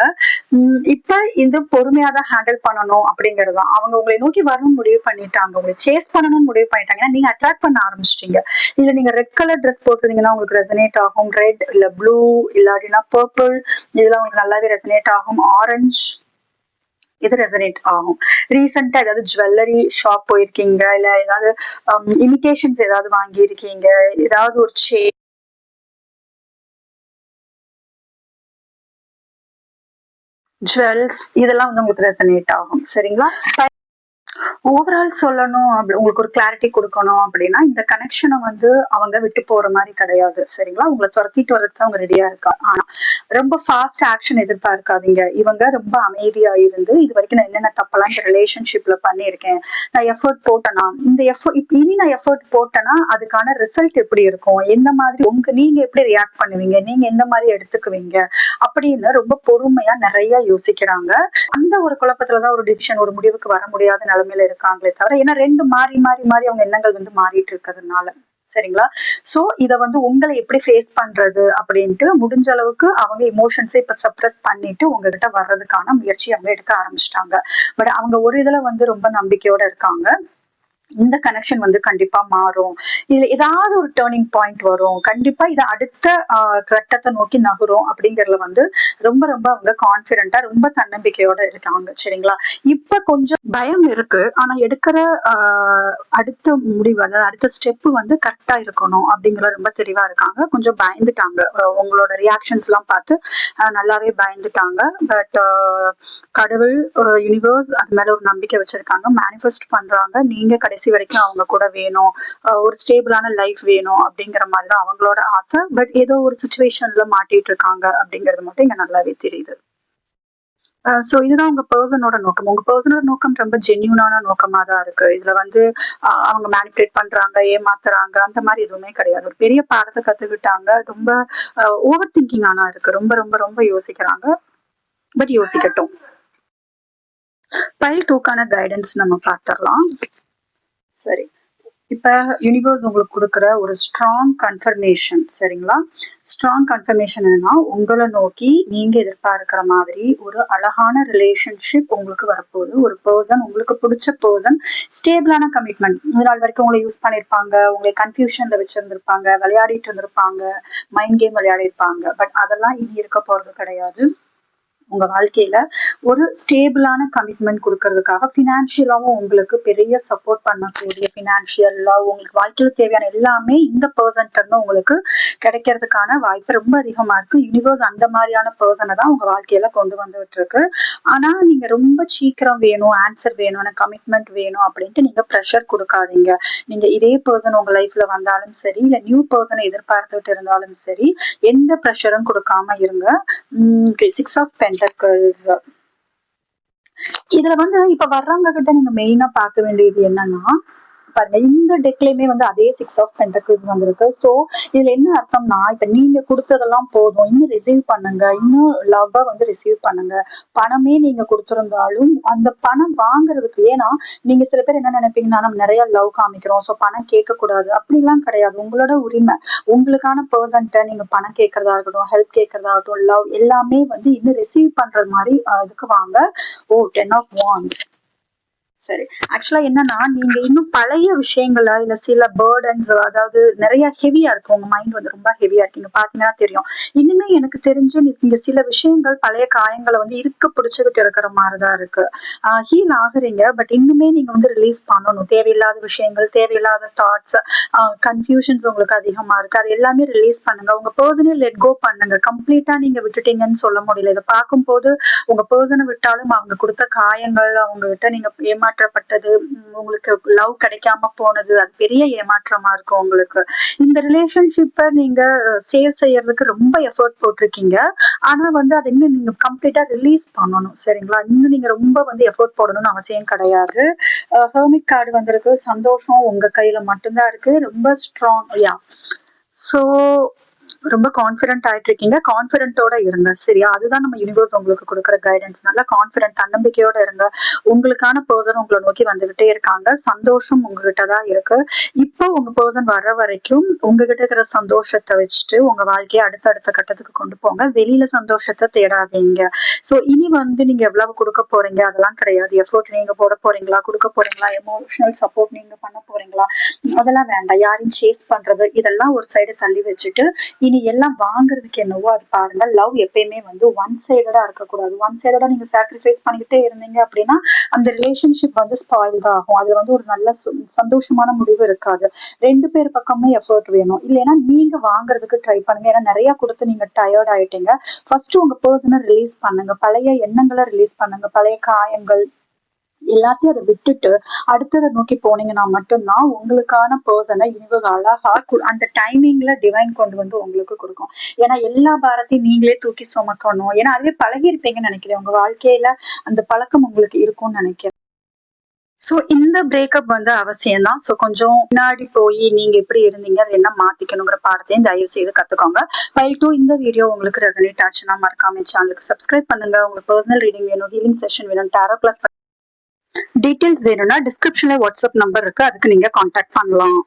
இப்ப இது பொறுமையா தான் ஹேண்டில் பண்ணணும் அப்படிங்கறதுதான். அவங்க உங்களை நோக்கி வரணும் முடிவு பண்ணிட்டாங்க. உங்களை சேஸ் பண்ணணும்னு முடிவு பண்ணிட்டாங்க. ஏன்னா நீங்க அட்ராக்ட் பண்ண ஆரம்பிச்சிட்டீங்க. இல்ல நீங்க ரெட் கலர் ட்ரெஸ் போட்டிருந்தீங்கன்னா உங்களுக்கு ரெசனேட் ஆகும். ரெட் இல்ல ப்ளூ இல்லாட்டினா பர்பிள் இதெல்லாம் உங்களுக்கு நல்லாவே ரெசனேட் ஆகும். ஆரஞ்சு இது ரெசனேட் ஆகும். ரீசெண்டா ஏதாவது ஜுவல்லரி ஷாப் போயிருக்கீங்க, இல்ல ஏதாவது இமிடேஷன்ஸ் ஏதாவது வாங்கியிருக்கீங்க, ஏதாவது ஒரு ஜுவல்ஸ் இதெல்லாம் வந்து உங்களுக்கு ரெசனேட் ஆகும். சரிங்களா? ஓவரால் சொல்லணும் உங்களுக்கு ஒரு கிளாரிட்டி கொடுக்கணும் அப்படின்னா இந்த கனெக்ஷனை வந்து அவங்க விட்டு போற மாதிரி கிடையாது. சரிங்களா? உங்களை துரத்திட்டு வரதுக்கு அவங்க ரெடியா இருக்கா. ஆனா ரொம்ப ஃபாஸ்ட் ஆக்ஷன் எதிர்பார்க்காதீங்க. இவங்க ரொம்ப அமைதியா இருந்து இது வரைக்கும் நான் என்னென்ன தப்பெல்லாம் இந்த ரிலேஷன்ஷிப்ல பண்ணியிருக்கேன், நான் எஃபர்ட் போட்டேனா, இந்த எஃபர்ட் இனி நான் எஃபர்ட் போட்டேன்னா அதுக்கான ரிசல்ட் எப்படி இருக்கும், எந்த மாதிரி நீங்க எப்படி ரியாக்ட் பண்ணுவீங்க, நீங்க எந்த மாதிரி எடுத்துக்குவீங்க அப்படின்னு ரொம்ப பொறுமையா நிறைய யோசிக்கிறாங்க. அந்த ஒரு குழப்பத்துலதான் ஒரு டிசிஷன் ஒரு முடிவுக்கு வர முடியாத நிலைமையில இருக்காங்களே தவிர, ஏன்னா ரெண்டு மாறி மாறி மாறி அவங்க எண்ணங்கள் வந்து மாறிட்டு இருக்கிறதுனால. சரிங்களா? சோ இத வந்து உங்களை எப்படி ஃபேஸ் பண்றது அப்படின்ட்டு முடிஞ்ச அளவுக்கு அவங்க எமோஷன்ஸை இப்ப சப்ரஸ் பண்ணிட்டு உங்ககிட்ட வர்றதுக்கான முயற்சி அவங்க எடுக்க ஆரம்பிச்சிட்டாங்க. பட் அவங்க ஒரு இதுல வந்து ரொம்ப நம்பிக்கையோட இருக்காங்க. இந்த கனெக்ஷன் வந்து கண்டிப்பா மாறும். இதுல ஏதாவது ஒரு டேர்னிங் பாயிண்ட் வரும். கண்டிப்பா இதை அடுத்த கட்டத்தை நோக்கி நகரும் அப்படிங்கறதுல வந்து ரொம்ப ரொம்ப அவங்க கான்பிடென்டா ரொம்ப தன்னம்பிக்கையோட இருக்காங்க. சரிங்களா? இப்ப கொஞ்சம் பயம் இருக்கு. ஆனா எடுக்கிற அடுத்த முடிவு அதாவது அடுத்த ஸ்டெப் வந்து கரெக்டா இருக்கணும் அப்படிங்கறது ரொம்ப தெளிவா இருக்காங்க. கொஞ்சம் பயந்துட்டாங்க. உங்களோட ரியாக்ஷன்ஸ் எல்லாம் பார்த்து நல்லாவே பயந்துட்டாங்க. பட் கடவுள் யூனிவர்ஸ் அது மேல ஒரு நம்பிக்கை வச்சிருக்காங்க. மேனிஃபெஸ்ட் பண்றாங்க. நீங்க கடைசி வரைக்கும் அவங்க கூட வேணும், ஒரு ஸ்டேபிளான லைஃப் வேணும் அப்படிங்கிற மாதிரிதான் அவங்களோட ஆசை. பட் ஏதோ ஒரு சுச்சுவேஷன்ல மாட்டிட்டு இருக்காங்க அப்படிங்கிறது மட்டும் இங்க நல்லாவே தெரியுது. சோ இதுதான் உங்க பர்சனோட நோக்கம். உங்க பர்சனோட நோக்கம் ரொம்ப ஜென்யூனான நோக்கமா தான் இருக்கு. இதுல வந்து அவங்க மேனிபுலேட் பண்றாங்க, ஏமாத்துறாங்க அந்த மாதிரி எதுவுமே கிடையாது. ஒரு பெரிய பாடத்தை கத்துக்கிட்டாங்க. ரொம்ப ஓவர் திங்கிங் ஆனா இருக்கு. ரொம்ப ரொம்ப ரொம்ப யோசிக்கிறாங்க. பட் யோசிக்கட்டும். பைல் 2க்கான கைடன்ஸ் நம்ம பார்த்துடலாம். சரி, இப்ப யூனிவர்ஸ் உங்களுக்கு கொடுக்குற ஒரு ஸ்ட்ராங் கன்ஃபர்மேஷன். சரிங்களா? ஸ்ட்ராங் கன்ஃபர்மேஷன் என்னன்னா உங்களை நோக்கி நீங்க எதிர்பார்க்கிற மாதிரி ஒரு அழகான ரிலேஷன்ஷிப் உங்களுக்கு வரப்போகுது. ஒரு பர்சன், உங்களுக்கு பிடிச்ச பர்சன், ஸ்டேபிளான கமிட்மெண்ட். நாள் வரைக்கும் உங்களை யூஸ் பண்ணிருப்பாங்க, உங்களை கன்ஃபியூஷன்ல வச்சிருந்திருப்பாங்க, விளையாடிட்டு இருந்திருப்பாங்க, மைண்ட் கேம் விளையாடி இருப்பாங்க. பட் அதெல்லாம் இனி இருக்க போறது கிடையாது. உங்க வாழ்க்கையில ஒரு ஸ்டேபிளான கமிட்மெண்ட் கொடுக்கறதுக்காக பினான்சியலாவும் உங்களுக்கு பெரிய சப்போர்ட் பண்ணக்கூடிய பினான்சியலா உங்களுக்கு வாழ்க்கையில தேவையான எல்லாமே இந்த பர்சன்ட் இருந்து உங்களுக்கு கிடைக்கிறதுக்கான வாய்ப்பு ரொம்ப அதிகமா இருக்கு. யூனிவர்ஸ் அந்த மாதிரியான பர்சனை தான் உங்க வாழ்க்கையில கொண்டு வந்துட்டு இருக்கு. ஆனா நீங்க ரொம்ப சீக்கிரம் வேணும், ஆன்சர் வேணும், எனக்கு கமிட்மெண்ட் வேணும் அப்படின்ட்டு நீங்க ப்ரெஷர் கொடுக்காதீங்க. நீங்க இதே பர்சன் உங்க லைஃப்ல வந்தாலும் சரி, இல்ல நியூ பர்சனை எதிர்பார்த்துட்டு இருந்தாலும் சரி, எந்த ப்ரெஷரும் கொடுக்காம இருங்க. 6 ஆஃப் பென்டக்கிள்ஸ் இதுல வந்து இப்ப வர்றவங்க கிட்ட நீங்க மெயினா பார்க்க வேண்டியது என்னன்னா, பாருங்க இந்த டெக்லயுமே வந்து அதே 6 of Pentacles வந்திருக்கு. ஸோ இதுல என்ன அர்த்தம்னா, இப்ப நீங்க கொடுத்ததெல்லாம் போதும், இன்னும் ரிசீவ் பண்ணுங்க, இன்னும் லவ்வ வந்து ரிசீவ் பண்ணுங்க. பணமே நீங்க கொடுத்திருந்தாலும் அந்த பணம் வாங்குறதுக்கு, ஏன்னா நீங்க சில பேர் என்ன நினைப்பீங்கன்னா, நம்ம நிறைய லவ் காமிக்கிறோம், ஸோ பணம் கேட்க கூடாது, அப்படிலாம் கிடையாது. உங்களோட உரிமை. உங்களுக்கான பர்சன்ட்ட நீங்க பணம் கேட்கறதா இருக்கட்டும், ஹெல்ப் கேட்கறதா இருக்கட்டும், லவ் எல்லாமே வந்து இன்னும் ரிசீவ் பண்ற மாதிரி இதுக்கு வாங்க. ஓ 10 of Wands. சரி. ஆக்சுவலா என்னன்னா, நீங்க இன்னும் பழைய விஷயங்கள, இல்ல சில பர்டன்ஸ், அதாவது நிறைய ஹெவியா இருக்கு. உங்க மைண்ட் வந்து ரொம்ப ஹெவியா இருக்கு. நீங்க பாத்தீங்கன்னா தெரியும். இனிமே எனக்கு தெரிஞ்சு நீங்க சில விஷயங்கள், பழைய காயங்கள வந்து இருக்க பிடிச்சுக்கிட்டு இருக்கிற மாதிரிதான் இருக்கு. ஹீல் ஆகுறீங்க. பட் இன்னுமே நீங்க வந்து ரிலீஸ் பண்ணணும். தேவையில்லாத விஷயங்கள், தேவையில்லாத தாட்ஸ், கன்ஃபியூஷன்ஸ் உங்களுக்கு அதிகமா இருக்கு. அது எல்லாமே ரிலீஸ் பண்ணுங்க. உங்க பர்சனே லெட் கோ பண்ணுங்க. கம்ப்ளீட்டா நீங்க விட்டுட்டீங்கன்னு சொல்ல முடியல. இதை பார்க்கும்போது உங்க பர்சனை விட்டாலும் அவங்க கொடுத்த காயங்கள், அவங்க கிட்ட நீங்க ஏமாற்றப்பட்டது, உங்களுக்கு லவ் கிடைக்காம போனது, அது பெரிய ஏமாற்றமா இருக்கும் உங்களுக்கு. இந்த ரிலேஷன்ஷிப்பை நீங்க சேவ் செய்யறதுக்கு ரொம்ப எஃபர்ட் போட்டிருக்கீங்க. ஆனா வந்து அதை இன்னும் நீங்க கம்ப்ளீட்டா ரிலீஸ் பண்ணணும். சரிங்களா? இன்னும் நீங்க ரொம்ப வந்து எஃபர்ட் போடணும்னு அவசியம் கிடையாது. ஹெர்மிட் கார்டு வந்திருக்கு. சந்தோஷம் உங்க கையில மட்டும்தான் இருக்கு. ரொம்ப ஸ்ட்ராங். யா. ஸோ ரொம்ப கான்பிடென்ட் ஆயிட்டு இருக்கீங்க. கான்பிடென்ட்டோட இருங்க. சரியா? அதுதான் நம்ம யூனிவர்ஸ் உங்களுக்கு கொடுக்குற கைடன்ஸ். நல்லா கான்பிடென்ட், தன்னம்பிக்கையோட இருங்க. உங்களுக்கான பர்சன் உங்களை நோக்கி வந்துகிட்டே இருக்காங்க. சந்தோஷம் உங்ககிட்ட தான் இருக்கு. இப்போ உங்க பர்சன் வர்ற வரைக்கும் உங்ககிட்ட இருக்கிற சந்தோஷத்தை வச்சுட்டு உங்க வாழ்க்கையை அடுத்த கட்டத்துக்கு கொண்டு போங்க. வெளியில சந்தோஷத்தை தேடாதீங்க. சோ இனி வந்து நீங்க எவ்வளவு கொடுக்க போறீங்க அதெல்லாம் கிடையாது. எஃபோர்ட் நீங்க போட போறீங்களா, கொடுக்க போறீங்களா, எமோஷனல் சப்போர்ட் நீங்க பண்ண போறீங்களா, அதெல்லாம் வேண்டாம். யாரையும் சேஸ் பண்றது இதெல்லாம் ஒரு சைடு தள்ளி வச்சுட்டு இனி எல்லாம் வாங்குறதுக்கு என்னவோ அது பாருங்க. லவ் எப்பயுமே வந்து ஒன் சைடடா இருக்கக்கூடாது. ஒன் சைடடா நீங்க சாக்ரிஃபைஸ் பண்ணிக்கிட்டே இருந்தீங்க அப்படின்னா அந்த ரிலேஷன்ஷிப் வந்து ஸ்பாயில் தான் ஆகும். அது வந்து ஒரு நல்ல சந்தோஷமான முடிவு இருக்காது. 2 பேர் பக்கமும் எஃபர்ட் வேணும். இல்லைன்னா நீங்க வாங்குறதுக்கு ட்ரை பண்ணுங்க. ஏன்னா நிறைய கொடுத்து நீங்க டயர்ட் ஆயிட்டீங்க. ஃபர்ஸ்ட் உங்க பர்சனை ரிலீஸ் பண்ணுங்க. பழைய எண்ணங்களை ரிலீஸ் பண்ணுங்க. பழைய காயங்கள் எல்லாத்தையும் அதை விட்டுட்டு அடுத்ததை நோக்கி போனீங்கன்னா மட்டும்தான் உங்களுக்கான பர்சனை யூனிவர்ஸ் அழகா அந்த டைமிங்ல டிவைன் கொண்டு வந்து உங்களுக்கு கொடுக்கும். ஏன்னா எல்லா பாரத்தையும் நீங்களே தூக்கி சுமக்கணும். ஏன்னா அதுவே பழகி இருப்பீங்கன்னு நினைக்கிறேன். உங்க வாழ்க்கையில அந்த பழக்கம் உங்களுக்கு இருக்கும்னு நினைக்கிறேன். சோ இந்த பிரேக்கப் வந்து அவசியம் தான். சோ கொஞ்சம் முன்னாடி போய் நீங்க எப்படி இருந்தீங்க, அதை என்ன மாத்திக்கணுங்கிற பாடத்தையும் தயவு செய்து கத்துக்கோங்க. ஃபைல் 2 இந்த வீடியோ உங்களுக்கு ரெசனேட் ஆச்சுன்னா மறக்காம சேனலுக்கு சப்ஸ்கிரைப் பண்ணுங்க. உங்களுக்கு பர்சனல் ரீடிங் வேணும், ஹீலிங் செஷன் வேணும், டாரோ கிளாஸ் டீடைல்ஸ் வேணும்னா டிஸ்கிரிப்ஷன்ல வாட்ஸ்அப் நம்பர் இருக்கு. அதுக்கு நீங்க கான்டாக்ட் பண்ணலாம்.